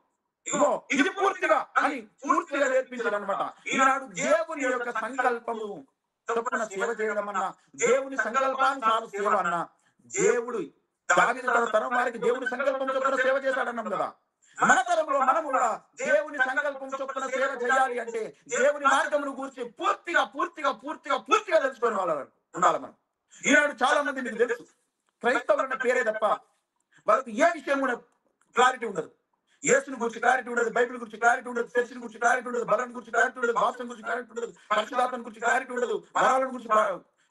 ఇగో ఇది పూర్తిగా అని పూర్తిగా నేర్పించాడు అనమాట. ఈనాడు దేవుని యొక్క సంకల్పము చొప్పున సేవ చేయడం అన్నా, దేవుని సంకల్పానుసారం సేవ అన్నా, దేవుడు దావీదు తరం వారికి దేవుని సంకల్పం చొప్పున సేవ చేశాడన్నాం కదా. మన తరంలో మనము కూడా దేవుని సంకల్పం చొప్పున సేవ చేయాలి అంటే దేవుని మార్గమును గురించి పూర్తిగా పూర్తిగా పూర్తిగా పూర్తిగా తెలుసుకొని ఉండాలి మనం. ఈనాడు చాలా మంది మీకు తెలుసు, క్రైస్తవులన్న పేరే తప్ప వాళ్ళకి ఏ విషయం కూడా క్లారిటీ ఉండదు. యేసుని గురించి క్లారిటీ ఉండదు, బైబిల్ గురించి క్లారిటీ ఉండదు, చర్చిని గురించి క్లారిటీ ఉండదు, బలం గురించి క్లారిటీ ఉండదు, వాస్తవం గురించి క్లారిటీ ఉండదు, పరిశుద్ధాత్మ గురించి క్లారిటీ ఉండదు, వరాలను గురించి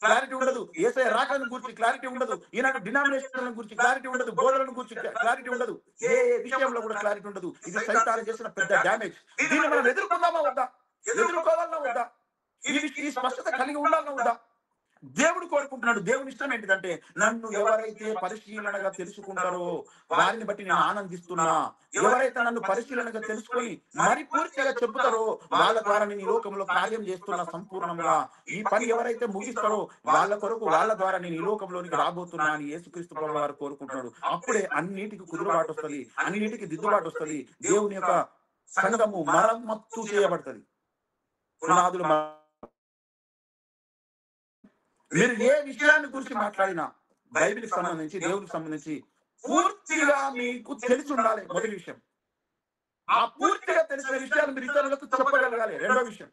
క్లారిటీ ఉండదు, యేసయ్య రాకను గురించి క్లారిటీ ఉండదు, ఈనాడు డినామినేషన్ గురించి క్లారిటీ ఉండదు, బోధనల గురించి క్లారిటీ ఉండదు, ఏ విషయంలో కూడా క్లారిటీ ఉండదు. ఇది సైతాను చేసిన పెద్ద డ్యామేజ్. దీన్ని మనం ఎదుర్కొందామా వద్దా? ఎదుర్కోవాలన్నా వద్దా? ఈ స్పష్టత కలిగి ఉండాలన్నా వద్దా? దేవుడు కోరుకుంటున్నాడు. దేవుని ఇష్టం ఏంటిదంటే, నన్ను ఎవరైతే పరిశీలనగా తెలుసుకుంటారో వారిని బట్టి నేను ఆనందిస్తున్నా. ఎవరైతే నన్ను పరిశీలనగా తెలుసుకొని మరి పూర్తిగా చెబుతారో వాళ్ళ ద్వారా నేను ఈ లోకంలో కార్యం చేస్తున్నా సంపూర్ణంగా. ఈ పని ఎవరైతే ముగిస్తారో వాళ్ళ కొరకు, వాళ్ళ ద్వారా నేను ఈ లోకంలోనికి రాబోతున్నా అని యేసుక్రీస్తు ప్రభువు వారు కోరుకుంటున్నాడు. అప్పుడే అన్నిటికి కుదురుబాటు వస్తుంది, అన్నిటికి దిద్దుబాటు వస్తుంది. దేవుని యొక్క సంఘము మరమ్మత్తు చేయబడుతుంది. పునాదులు మీరు ఏ విషయాన్ని గురించి మాట్లాడినా బైబిల్కి సంబంధించి, దేవునికి సంబంధించి పూర్తిగా మీకు తెలిసి ఉండాలి. మొదటి విషయం, ఆ పూర్తిగా తెలిసిన విషయాలు మీరు ఇతరులకు చెప్పగలగాలి. రెండో విషయం,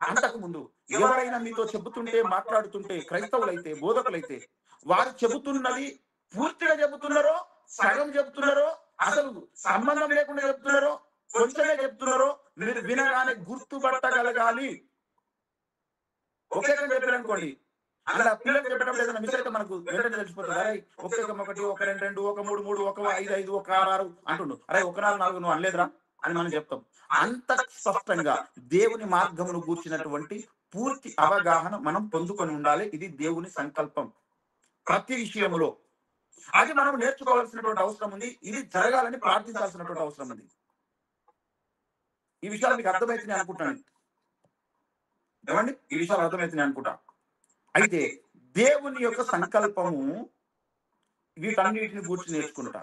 అంతకు ముందు ఎవరైనా మీతో చెబుతుంటే, మాట్లాడుతుంటే, క్రైస్తవులైతే, బోధకులైతే, వారు చెబుతున్నది పూర్తిగా చెబుతున్నారో, సగం చెబుతున్నారో, అసలు సంబంధం లేకుండా చెప్తున్నారో, కొంచెమే చెప్తున్నారో మీరు వినగానే గుర్తుపట్టగలగాలి. ఒకే చెప్పారు అనుకోండి, అలా పిల్లలు చెప్పేటప్పుడు ఏదైనా మిస్ అయితే మనకు వెంటనే తెలిసిపోతుంది. అరే ఒకటి, ఒక రెండు, ఒక మూడు, ఒక 5 ఒక 6 అంటుండు. అరే 1 4 నువ్వు అనలేదురా అని మనం చెప్తాం. అంత స్పష్టంగా దేవుని మార్గమును గూర్చినటువంటి పూర్తి అవగాహన మనం పొందుకొని ఉండాలి. ఇది దేవుని సంకల్పం ప్రతి విషయంలో. అది మనం నేర్చుకోవాల్సినటువంటి అవసరం ఉంది. ఇది జరగాలని ప్రార్థించాల్సినటువంటి అవసరం ఉంది. ఈ విషయాలు మీకు అర్థమైతే అనుకుంటాను. ఏమండి, ఈ విషయాలు అర్థమైతే అనుకుంటా. అయితే దేవుని యొక్క సంకల్పము వీటన్నిటిని గూర్చి నేర్చుకుంటా.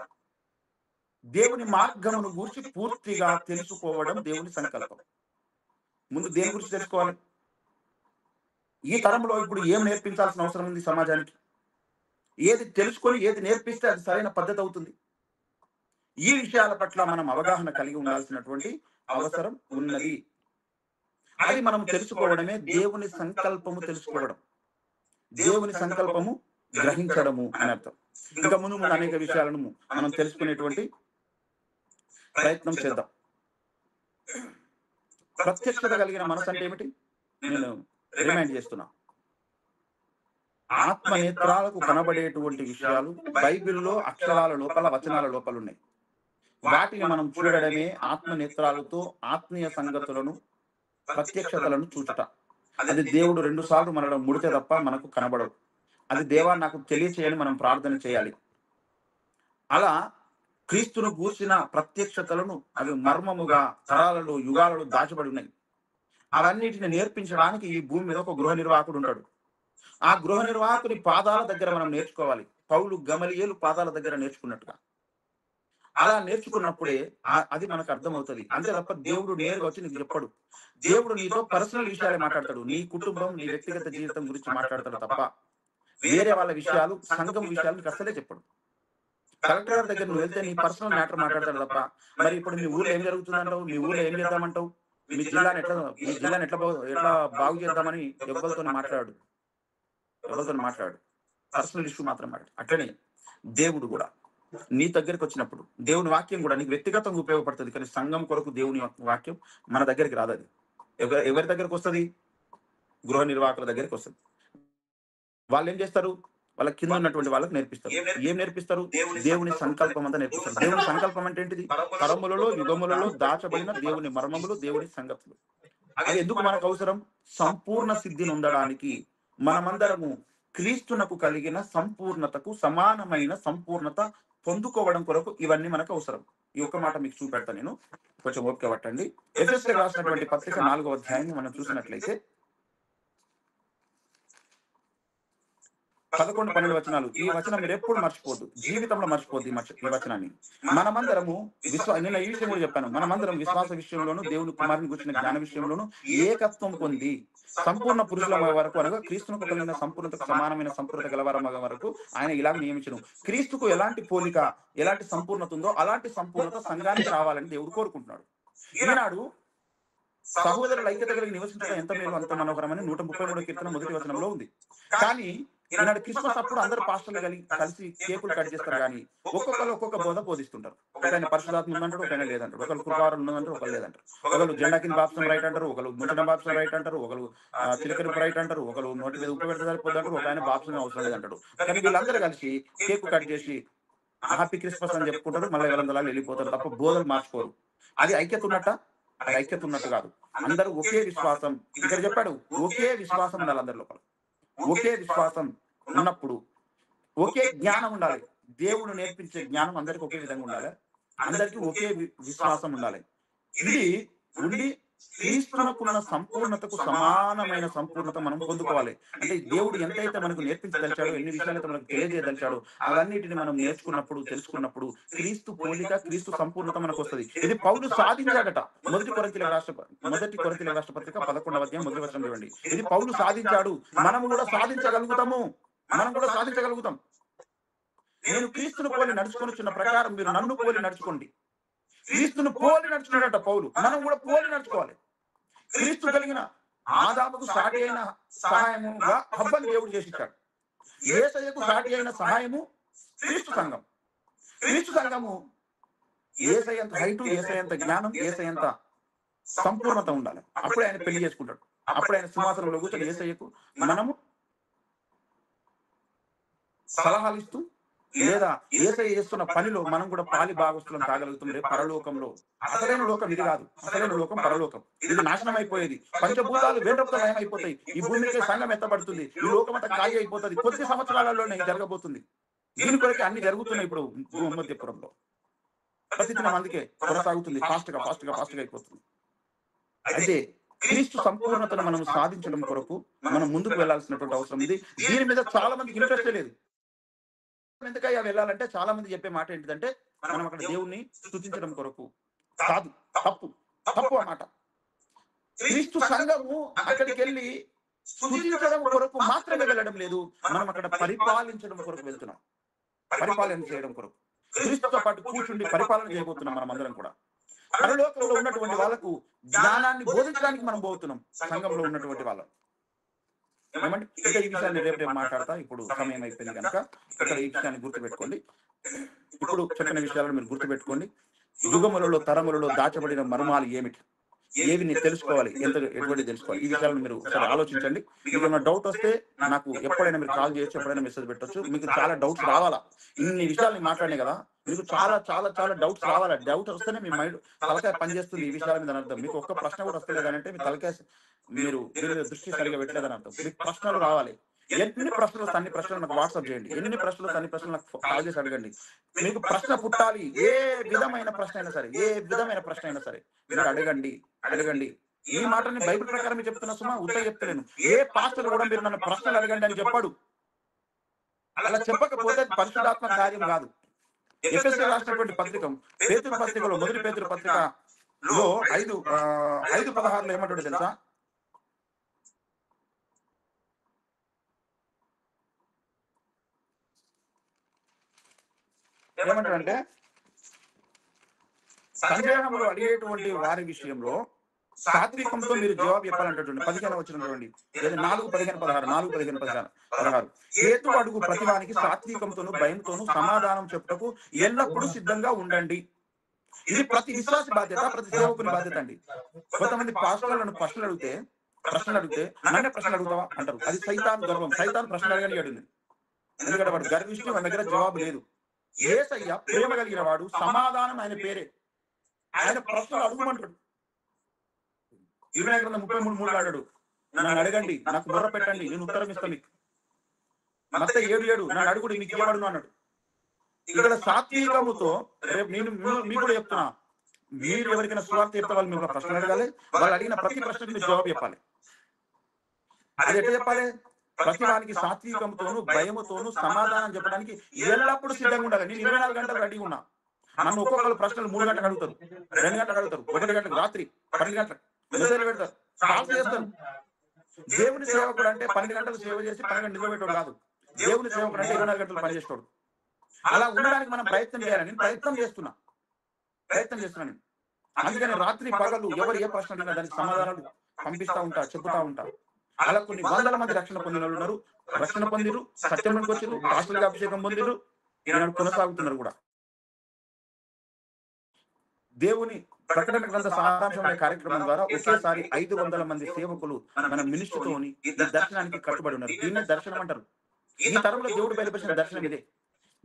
దేవుని మార్గమును గూర్చి పూర్తిగా తెలుసుకోవడం దేవుని సంకల్పం. ముందు దేని గురించి తెలుసుకోవాలి? ఈ తరంలో ఇప్పుడు ఏం నేర్పించాల్సిన అవసరం ఉంది సమాజానికి? ఏది తెలుసుకొని ఏది నేర్పిస్తే అది సరైన పద్ధతి అవుతుంది. ఈ విషయాల పట్ల మనం అవగాహన కలిగి ఉండాల్సినటువంటి అవసరం ఉన్నది. అది మనం తెలుసుకోవడమే దేవుని సంకల్పము తెలుసుకోవడం, దేవుని సంకల్పము గ్రహించడము అని అర్థం. ఇంకా ముందు అనేక విషయాలను మనం తెలుసుకునేటువంటి ప్రయత్నం చేద్దాం. ప్రత్యక్షత కలిగిన మనసు అంటే ఏమిటి? నేను రిమైండ్ చేస్తున్నా. ఆత్మ నేత్రాలకు కనబడేటువంటి విషయాలు బైబిల్లో అక్షరాల లోపల, వచనాల లోపల ఉన్నాయి. వాటిని మనం చూడడమే ఆత్మ నేత్రాలతో ఆత్మీయ సంగతులను, ప్రత్యక్షతలను చూచుట. అది దేవుడు 2 సార్లు మనలో ముడితే తప్ప మనకు కనబడవు. అది దేవా నాకు తెలియచేయని మనం ప్రార్థన చేయాలి. అలా క్రీస్తును గూర్చిన ప్రత్యక్షతలను అవి మర్మముగా తరాలలో, యుగాలలో దాచబడి ఉన్నాయి. అవన్నిటిని నేర్పించడానికి ఈ భూమి మీద ఒక గృహ నిర్వాహకుడు ఉంటాడు. ఆ గృహ నిర్వాహకుని పాదాల దగ్గర మనం నేర్చుకోవాలి. పౌలు గమలియేలు పాదాల దగ్గర నేర్చుకున్నట్టుగా. అలా నేర్చుకున్నప్పుడే అది మనకు అర్థమవుతుంది. అంతే తప్ప దేవుడు నేరుగా వచ్చి నీకు చెప్పడు. దేవుడు నీతో పర్సనల్ విషయాలే మాట్లాడతాడు. నీ కుటుంబం, నీ వ్యక్తిగత జీవితం గురించి మాట్లాడతాడు తప్ప వేరే వాళ్ళ విషయాలు, సంఘం విషయాలు నీకు అసలే చెప్పడు. కలెక్టర్ గారి దగ్గర నువ్వు వెళ్తే నీ పర్సనల్ మ్యాటర్ మాట్లాడతాడు తప్ప మరి ఇప్పుడు మీ ఊర్లో ఏం జరుగుతుందంటావు, మీ ఊర్లో ఏం చేద్దామంటావు, మీ జిల్లాని ఎట్లా బాగు చేద్దామని ఎవరితో మాట్లాడు. పర్సనల్ ఇష్యూ మాత్రం మాట్లాడు. అట్లనే దేవుడు కూడా నీ దగ్గరికి వచ్చినప్పుడు దేవుని వాక్యం కూడా నీకు వ్యక్తిగతంగా ఉపయోగపడుతుంది. కానీ సంఘం కొరకు దేవుని వాక్యం మన దగ్గరికి రాదు. అది ఎవరి దగ్గరకు వస్తుంది? గృహ నిర్వాహకుల దగ్గరికి వస్తుంది. వాళ్ళు ఏం చేస్తారు? వాళ్ళ కింద ఉన్నటువంటి వాళ్ళకి నేర్పిస్తారు. ఏం నేర్పిస్తారు? దేవుని సంకల్పం అంతా నేర్పిస్తారు. దేవుని సంకల్పం అంటే ఏంటిది? తరములలో యుగములలో దాచబడిన దేవుని మర్మములు, దేవుని సంగతులు. అది ఎందుకు మనకు అవసరం? సంపూర్ణ సిద్ధిని ఉండడానికి. మనమందరము క్రీస్తునకు కలిగిన సంపూర్ణతకు సమానమైన సంపూర్ణత పొందుకోవడం కొరకు ఇవన్నీ మనకు అవసరం. ఈ ఒక్క మాట మీకు చూపెడతా నేను, కొంచెం ఓపిక పట్టండి. ఎఫెసీయులకు రాసినటువంటి పత్రిక 4వ అధ్యాయాన్ని మనం చూసినట్లయితే 11, 12 వచనాలు. ఈ వచనం మీరు ఎప్పుడు మర్చిపోద్దు, జీవితంలో మర్చిపోద్దు ఈ వచనాన్ని. మనమందరము నిన్న ఈ విషయం కూడా చెప్పాను. మనమందరం విశ్వాస విషయంలోను, దేవుని కుమారుని గురించిన జ్ఞాన విషయంలోను ఏకత్వం పొంది సంపూర్ణ పురుషుల వరకు, అనగా క్రీస్తునకు కలిగిన సంపూర్ణతకు సమానమైన సంపూర్ణత గలవారం వరకు ఆయన ఇలాగ నియమించను. క్రీస్తుకు ఎలాంటి పోలిక, ఎలాంటి సంపూర్ణత ఉందో అలాంటి సంపూర్ణత సంఘానికి రావాలని దేవుడు కోరుకుంటున్నాడు. ఈనాడు సహోదరుల ఐక్యత కలిగి నివసించడం ఎంత మేలు అంత మనోహరమని 133వ కీర్తన 1వ వచనంలో ఉంది. కానీ ఈనాడు క్రిస్మస్ అప్పుడు అందరు పాస్టర్లు కలిసి కేకులు కట్ చేస్తారు, కానీ ఒక్కొక్కరు ఒక్కొక్క బోధ బోధిస్తుంటారు. ఒకైనా పరిశుధాత్మ ఉందంటారు, ఒకైనా లేదంటారు. ఒకరు కృపావరం ఉన్నదంటారు, ఒకరు లేదంటారు. ఒకరు జెండా కింద బాప్సం రైట్ అంటారు, ఒకరు ముంచడం బాప్సం రైట్ అంటారు, ఒకరు చిలకరి రైట్ అంటారు, ఒకరు నోటి మీద ఉప్పు పెడితే సరిపోద్దంటారు, ఒక ఆయన బాప్సం అవసరం లేదంటాడు. కానీ వీళ్ళందరూ కలిసి కేకు కట్ చేసి హ్యాపీ క్రిస్మస్ అని చెప్పుకుంటారు, మళ్ళీ ఎవరందరూ వెళ్ళిపోతారు తప్ప బోధలు మార్చుకోరు. అది ఐక్యత ఉన్నట్ట? అది ఐక్యత ఉన్నట్టు కాదు. అందరూ ఒకే విశ్వాసం, ఇక్కడ చెప్పాడు ఒకే విశ్వాసం ఉండాలి అందరి లోపల. ఒకే విశ్వాసం ఉన్నప్పుడు ఒకే జ్ఞానం ఉండాలి. దేవుడు నేర్పించే జ్ఞానం అందరికి ఒకే విధంగా ఉండాలి. అందరికి ఒకే విశ్వాసం ఉండాలి. ఇది ఉండి క్రీస్తునకున్న సంపూర్ణతకు సమానమైన సంపూర్ణత మనం పొందుకోవాలి. అంటే దేవుడు ఎంతైతే మనకు నేర్పించదలిచాడో, ఎన్ని విషయాలైతే మనకు తెలియజేయదలిచాడో అవన్నిటిని మనం నేర్చుకున్నప్పుడు, తెలుసుకున్నప్పుడు క్రీస్తు పోలిక, క్రీస్తు సంపూర్ణత మనకు వస్తుంది. ఇది పౌలు సాధించాడట. మొదటి కొరింథీయులకు రాష్ట్ర పత్రిక 11వ అధ్యాయం 1వ వచనం చూడండి. ఇది పౌలు సాధించాడు. మనం కూడా సాధించగలుగుతాము. నేను క్రీస్తును పోలి నడుచుకొనిచున్న ప్రకారం మీరు నన్ను పోలి నడుచుకోండి. క్రీస్తును పోలి నడుచుకున్నాడట పౌలు. మనం కూడా పోలి నడుచుకోవాలి. క్రీస్తు కలిగిన ఆదాముకు సాటి అయిన సహాయముగా హవ్వను దేవుడు చేసిచ్చాడు. యేసయ్యకు సాటి అయిన సహాయము క్రీస్తు సంఘం. క్రీస్తు సంఘము యేసయ్యంత హైటు, యేసయ్యంత జ్ఞానం, యేసయ్యంత సంపూర్ణత ఉండాలి. అప్పుడే ఆయన పెళ్లి చేసుకుంటాడు. అప్పుడే ఆయన సింహాసనంలో కూర్చొని యేసయ్యకు మనము సలహాలు ఇస్తూ, లేదా యేసయ్య చేస్తున్న పనిలో మనం కూడా పాలి భాగస్తులను కాగలుగుతాం. రేపు పరలోకంలో అసలైన లోకం ఇది కాదు. అసలైన లోకం పరలోకం. ఇది నాశనం అయిపోయేది. పంచభూతాలు వేటతో నయమైపోతాయి. ఈ భూమికి సంఘం ఎత్తబడుతుంది. ఈ లోకం అంతా ఖాళీ అయిపోతుంది. కొద్ది సంవత్సరాలలోనే జరగబోతుంది. దీని కొరకే అన్ని జరుగుతున్నాయి ఇప్పుడు భూమధ్యపురంలో. ప్రతిదినం అందుకే కొనసాగుతుంది. ఫాస్ట్ గా అయిపోతుంది. అయితే క్రీస్తు సంపూర్ణతను మనం సాధించడం కొరకు మనం ముందుకు వెళ్లాల్సినటువంటి అవసరం ఉంది. దీని మీద చాలా మందికి ఇంట్రెస్ట్ లేదు. ఎందుకయ్యా వెళ్ళాలంటే చాలా మంది చెప్పే మాట ఏంటిదంటే, మనం అక్కడ దేవుణ్ణి స్తుతించడం కొరకు కాదు. తప్పు అన్నమాట. క్రీస్తు సంఘము అక్కడికి వెళ్ళి స్తుతించడం కొరకు మాత్రమే వెళ్ళడం లేదు. మనం అక్కడ పరిపాలించడం కొరకు వెళ్తున్నాం. పరిపాలన చేయడం కొరకు క్రీస్తుతో పాటు కూర్చుండి పరిపాలన చేయబోతున్నాం. మనం అందరం కూడా పరలోకంలో ఉన్నటువంటి వాళ్ళకు జ్ఞానాన్ని బోధించడానికి మనం పోతున్నాం. సంఘంలో ఉన్నటువంటి వాళ్ళం ఏమంటే ఇక ఈ విషయాన్ని రేపు మాట్లాడతా. ఇప్పుడు సమయం అయిపోయింది కనుక ఇక్కడ ఈ విషయాన్ని గుర్తుపెట్టుకోండి. ఇప్పుడు చెప్పిన విషయాలను మీరు గుర్తుపెట్టుకోండి. యుగములలో, తరములలో దాచబడిన మర్మాలు ఏమిటి, ఏవి తెలుసుకోవాలి, ఎటువంటి తెలుసుకోవాలి, ఈ విషయాలను మీరు ఒకసారి ఆలోచించండి. మీకు ఏమైనా డౌట్ వస్తే నాకు ఎప్పుడైనా మీరు కాల్ చేయొచ్చు, ఎప్పుడైనా మెసేజ్ పెట్టొచ్చు. మీకు చాలా డౌట్స్ రావాలా, ఇన్ని విషయాలు మాట్లాడినాయి కదా, మీకు చాలా డౌట్స్ రావాలా. డౌట్ వస్తేనే మీ మైండ్ తలకాయ పనిచేస్తుంది. ఈ విషయాల మీద అర్థం. మీకు ఒక్క ప్రశ్న కూడా వస్తలేదని అంటే మీ తలకాయ మీరు దృష్టి సరిగా పెట్టలేదని అర్థం. మీకు ప్రశ్నలు రావాలి. ఎన్ని ప్రశ్నలు వస్తే అన్ని ప్రశ్నలు నాకు వాట్సాప్ చేయండి. ఎన్ని ప్రశ్నలు వస్తే అన్ని ప్రశ్నలు నాకు కాల్ చేసి అడగండి. మీకు ప్రశ్న పుట్టాలి. ఏ విధమైన ప్రశ్న అయినా సరే మీరు అడగండి. ఈ మాటని బైబిల్ ప్రకారం చెప్తున్నా సుమా, ఉత్తరం చెప్తలేను. ఏ పాస్టర్ కూడా మీరు నన్ను ప్రశ్నలు అడగండి అని చెప్పాడు. అలా చెప్పకపోతే పరిశుద్ధాత్మ కార్యం కాదు. ఎఫెసీయులకు రాసినటువంటి పత్రిక పేతురు పత్రికలో, మొదటి పేతురు పత్రికలో 5:16 ఏమంటాడు తెలుసా? ఏమంటాడంటే, సందేహములు అడిగేటువంటి వారి విషయంలో సాత్వికంతో మీరు జవాబు చెప్పాలంటే 15 వచ్చిన చూడండి. 4:15-16 హేతు అడుగు ప్రతివానికి సాత్వికంతోను భయంతోను సమాధానం చెప్పుటకు ఎల్లప్పుడూ సిద్ధంగా ఉండండి. ఇది ప్రతి విశ్వాసి బాధ్యత, ప్రతి సేవకుని బాధ్యత అండి. కొంతమంది పాస్టర్లను ప్రశ్నలు అడిగితే నన్నే ప్రశ్నలు అడుగుతావా అంటారు. అది సైతాను గర్వం. సైతాను ప్రశ్నలు అడగని అడిగింది. ఎందుకంటే వాడు గర్విష్టి, వాడి దగ్గర జవాబు లేదు. యేసయ్య ప్రేమ కలిగిన వాడు, సమాధానం ఆయన పేరే. ఆయన ప్రశ్నలు అడుగుమంటాడు. ఇర్మియా గ్రంథం 33:3 అన్నాడు, నన్ను అడగండి, నాకు బుర్ర పెట్టండి, నేను ఉత్తరం ఇస్తాను మీకు. మత్తయి 7:7 నన్ను అడుగుడి మీకు ఇవ్వబడును అన్నాడు. ఇక్కడ సాత్వికముతో రేపు నేను మీకు కూడా చెప్తున్నా, మీరు ఎవరికైనా సువార్త చెప్తే వాళ్ళు మిమ్మల్ని ప్రశ్నలు అడగాలి. వాళ్ళు అడిగిన ప్రతి ప్రశ్నకు మీరు జవాబు చెప్పాలి. అది ఎట్లా చెప్పాలి? ప్రతి వానికి సాత్వికంతోను భయముతోను సమాధానం చెప్పడానికి ఎల్లప్పుడూ సిద్ధంగా ఉండాలి. నేను 24 గంటలు రెడీగా ఉన్నా. నన్ను ఒక్కొక్కరు ప్రశ్నలు 3 గంటలకు అడుగుతారు, 2 గంటలకు అడుగుతారు, 1 గంటలకు, రాత్రి 12 గంటలకు మెసేజ్ పెడతారు, కాల్స్ చేస్తారు. దేవుని సేవకుడు అంటే 12 గంటలు సేవ చేసి 12 గంటలు నిలబెట్టాడు కాదు. దేవుని సేవకుడు అంటే 24 గంటలు పనిచేస్తాడు. అలా ఉండడానికి మనం ప్రయత్నం చేయాలి. నేను ప్రయత్నం చేస్తున్నాను. అందుకని రాత్రి పగలు ఎవరు ఏ ప్రశ్న అడిగినా దానికి సమాధానాలు పంపిస్తా ఉంటా, చెబుతా ఉంటా. అలా కొన్ని వందల మంది రక్షణ పొందిన వాళ్ళు ఉన్నారు. రక్షణ పొందిరు, సత్యంలోకి వచ్చారు, పాస్టర్గా అభిషేకం పొందిరు, ఈనాడు కొనసాగుతున్నారు కూడా. దేవుని ప్రకటన గ్రంథ సారాంశం అనే కార్యక్రమం ద్వారా ఒకేసారి 500 మంది సేవకులు మన మినిస్ట్రీతోని ఈ దర్శనానికి కట్టుబడి ఉన్నారు. దీన్ని దర్శనం అంటారు. ఈ తరంలో దేవుడు బయలుపరిచిన దర్శనం ఇదే.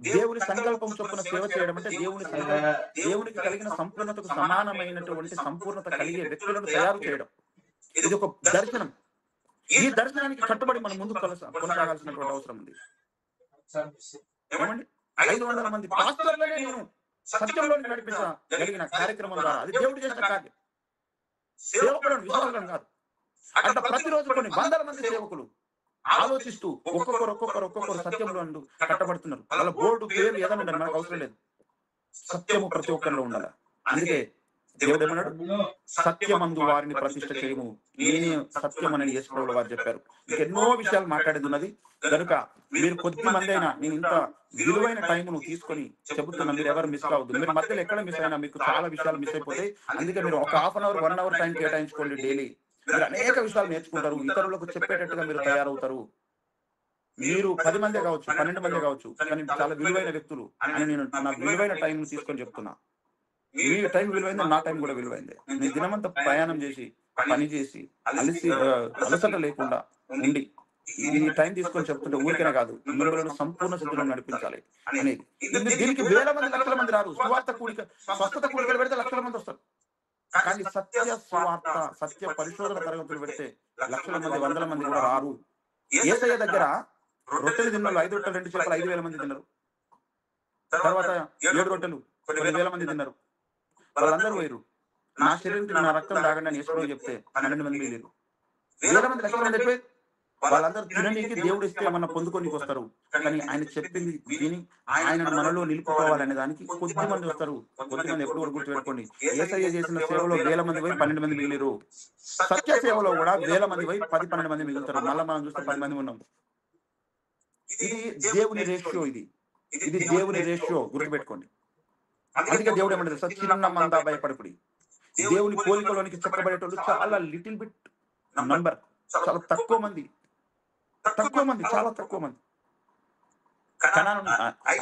దేవుని సంకల్పం చొప్పున సేవ చేయడం అంటే దేవునికి కలిగిన సంపూర్ణతకు సమానమైనటువంటి సంపూర్ణత కలిగే వ్యక్తులను తయారు చేయడం. ఇది ఒక దర్శనం. ఈ దర్శనానికి కట్టుబడి మనం ముందుకు కొనసాగాల్సినటువంటి అవసరం ఉంది. ఏమండి, 500 మంది పాస్టర్లనే నేను సత్యంలోకి నడిపించగలిగిన కార్యక్రమం ద్వారా అది దేవుడు చేసిన కార్యం. సేవకులను విశ్వాసం కాదు. అట్లా ప్రతిరోజు కొన్ని వందల మంది సేవకులు ఆలోచిస్తూ ఒక్కొక్కరు సత్యంలో కట్టబడుతున్నారు. వాళ్ళ బోర్డు పేరు ఏదైనా ఉండాలి, మనకు అవసరం లేదు. సత్యము ప్రతి ఒక్కరిలో ఉండాలి. అందుకే దేవుడు ఏమన్నాడు? సత్యమందు వారిని ప్రతిష్ఠ చేయము, నేనే సత్యం అని యేసుప్రభువు వారు చెప్పారు. ఎన్నో విషయాలు మాట్లాడేది ఉన్నది. కనుక మీరు కొద్ది మంది అయినా నేను ఇంత విలువైన టైంను తీసుకొని చెబుతున్నా, మీరు ఎవరు మిస్ కావద్దు. మీరు మధ్యలో ఎక్కడ మిస్ అయినా మీకు చాలా విషయాలు మిస్ అయిపోతాయి. అందుకే మీరు ఒక 1/2 అవర్ 1 అవర్ టైం కేటాయించుకోండి డైలీ. మీరు అనేక విషయాలు నేర్చుకుంటారు, ఇతరులకు చెప్పేటట్టుగా మీరు తయారవుతారు. మీరు 10 మందే కావచ్చు, 12 మందే కావచ్చు, కానీ చాలా విలువైన వ్యక్తులు అని నేను నా విలువైన టైం తీసుకొని చెప్తున్నా. మీ టైం విలువైంది, నా టైం కూడా విలువైంది. నేను దినమంతా ప్రయాణం చేసి పని చేసి అలసట లేకుండా ఉండి ఈ టైం తీసుకొని చెప్తుంటే ఊరికనే కాదు, మిమ్మల్ని సంపూర్ణ స్థితిలో నడిపించాలి అనేది. దీనికి వేల మంది, లక్షల మంది రారు. స్వార్థ కూడిక, స్వస్థత కూడికలు పెడితే లక్షల మంది వస్తారు. కానీ సత్య స్వార్థ, సత్య పరిశోధన తరగతులు పెడితే లక్షల మంది, వందల మంది కూడా రారు. యేసయ్య దగ్గర రొట్టెలు తిన్నారు, 5 రొట్టెలు 2 చేపలు 5,000 మంది తిన్నారు. తర్వాత 7 రొట్టెలు 10,000 మంది తిన్నారు. వాళ్ళందరూ వేరు. నా శరీరం నా రక్తం తాగండి అని యేసుప్రభువు చెప్తే 12 మంది లేరు. వేల మంది, లక్షల మంది అయిపోయి వాళ్ళందరూ తిననీకి దేవుడు ఇస్తే ఏమన్నా పొందుకొని వస్తారు. కానీ ఆయన చెప్పింది విని ఆయన మనలో నిలుపుకోవాలనే దానికి కొద్ది మంది వస్తారు. కొద్ది మంది ఎప్పుడు గుర్తు పెట్టుకోండి. యేసయ్య చేసిన సేవలో 1000 మంది పోయి 12 మంది మిగిలిరు. సత్య సేవలో కూడా 1000 మంది పోయి 10-12 మంది మిగులుతారు. మళ్ళీ మనం చూస్తే 10 మంది ఉన్నాం. ఇది దేవుని రేషియో. ఇది దేవుని రేషియో, గుర్తుపెట్టుకోండి. అందుకే దేవుడు ఏమంటారు? చిన్న మంద భయపడకుడి. దేవుని పోలికలోనికి చెప్పబడేటోళ్ళు చాలా లిటిల్ బిట్ నంబర్, చాలా తక్కువ మంది, చాలా తక్కువ మంది.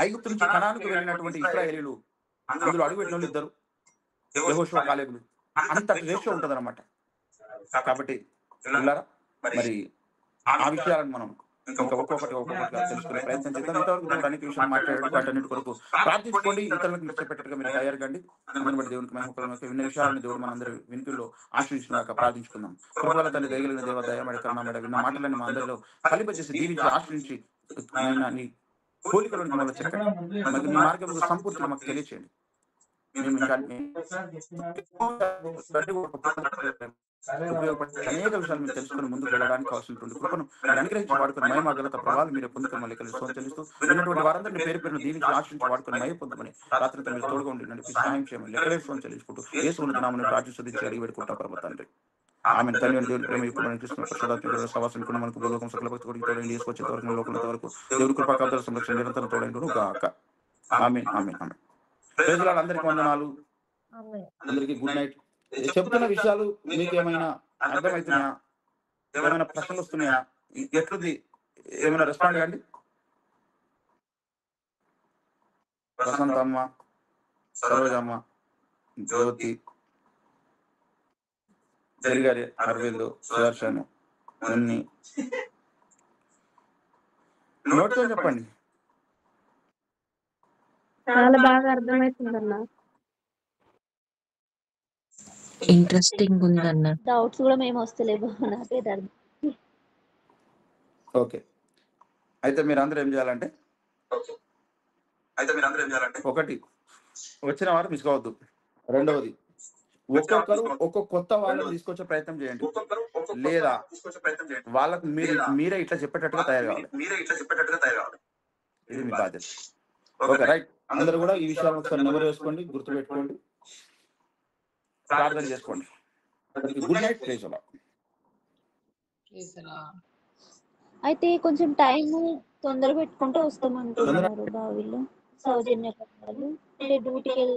ఐగుప్తు నుంచి కనానుకు వెళ్ళినటువంటి ఇశ్రాయేలీలు, అందులో అడుగుపెట్టిన వాళ్ళు 2, యెహోషువ, కాలేబులు. అంత రేషియో ఉంటది అనమాట. కాబట్టి మరి ఆ విషయాలను మనం ఇంకా ఒక్కొక్కటిగా తెలుసుకునే ప్రయత్నం చేద్దాం. ఇంతవరకు దేవుడు అనేక విషయాలు మాట్లాడాడు. వాటన్నిటి కొరకు ప్రార్థించుకోండి. ఇతరులకు నచ్చపెట్టగా మీరు తయారు కండి. అందరిని బట్టి దేవునికి మహిమ. విన్న విషయాలను దేవుడు మనందరి వినికిల్లో ఆశ్రయించినాక ప్రార్థించుకుందాం. కృపగల తండ్రి, దయగలిగిన దేవ, దయమడి, కరుణామడి, విన్న మాటలను మా అందరిలో కలిపచేసి దీవించి ఆశ్రయించి నీ పోలికలను మమ్మల్ని చెప్పండి. మరి నీ మార్గం సంపూర్తిగా మాకు తెలియచేయండి. ఉపయోగపడే అనేక విషయాలు మీరు తెలుసుకుని ముందుకు వెళ్ళడానికి కావాల్సినటువంటి కృపను అనుగ్రహించి వాడుకుని మహిమ ఘనత ప్రభావాలు మీరు పొందుకుని మళ్ళీ కలిసి చెల్లిస్తూ ఉన్నటువంటి వారందరినీ పేరు పేరును దీనికి ఆశ్రయించి వాడుకుని మహిమ పొందుకుని రాత్రి మీరు తోడుగా ఉండి నడిపి సహాయం చేయమని లెక్కలేసుకొని చెల్లించుకుంటూ యేసు ఉన్నత నామమున ప్రార్థించి అడిగి పెట్టుకుంటా ప్రభు తండ్రి. ఆమె తల్లి దేవుని ప్రేమ యుక్తమైన కృష్ణ ప్రసాదాత్మక సవాసం మనకు భూలోకం సకల భక్తి కొడుకు తోడైంది తీసుకొచ్చే వరకు లోకంత వరకు దేవుడి కృపాకాంతల సంరక్షణ నిరంతరం తోడైండును గాక. ఆమేన్, ఆమేన్, ఆమేన్. ప్రేజలార్డ్, అందరికీ వందనాలు, అందరికీ గుడ్ నైట్. చెప్తున్న విషయాలు మీకేమైనా అర్థమవుతున్నాయా? ఏమైనా ప్రశ్నలు వస్తున్నాయా? ఎట్లుంది? ఏమైనా రెస్పాండ్ కండి. వసంతమ్మ, సరోజమ్మ, జ్యోతి, జరిగారి, అరవింద్, సుదర్శన్, నోటితో చెప్పండి. చాలా బాగా అర్థమవుతుందన్న. ఇంట్రెస్టింగ్ ఉందన్న. డౌట్స్ కూడా మేము వస్తలేవు నాకైతే అర్థం. ఓకే, అయితే మీరు అందరూ ఏం చేయాలంటే ఒకటి, వచ్చిన వారు మిస్ కావద్దు. రెండవది, ఒక్కొక్కరు ఒక్కొక్క కొత్త వాళ్ళని తీసుకొచ్చే ప్రయత్నం చేయండి, లేదా వాళ్ళకు మీరే ఇట్లా చెప్పేటట్టుగా తయారు కావాలి. ఇది మీ బాధ్యత. Okay, right. అందరూ కూడా ఈ విషయాలను ఒకసారి నెమరు వేసుకోండి, గుర్తుపెట్టుకోండి, ప్రార్థన చేసుకోండి. Good night. ప్రేజ్ అలా. అయితే కొంచెం టైం తొందర పెట్టుకుంటే వస్తామంటున్నారు బావిలో సౌజన్య వాళ్ళు. అంటే డ్యూటీకి వెళ్ళి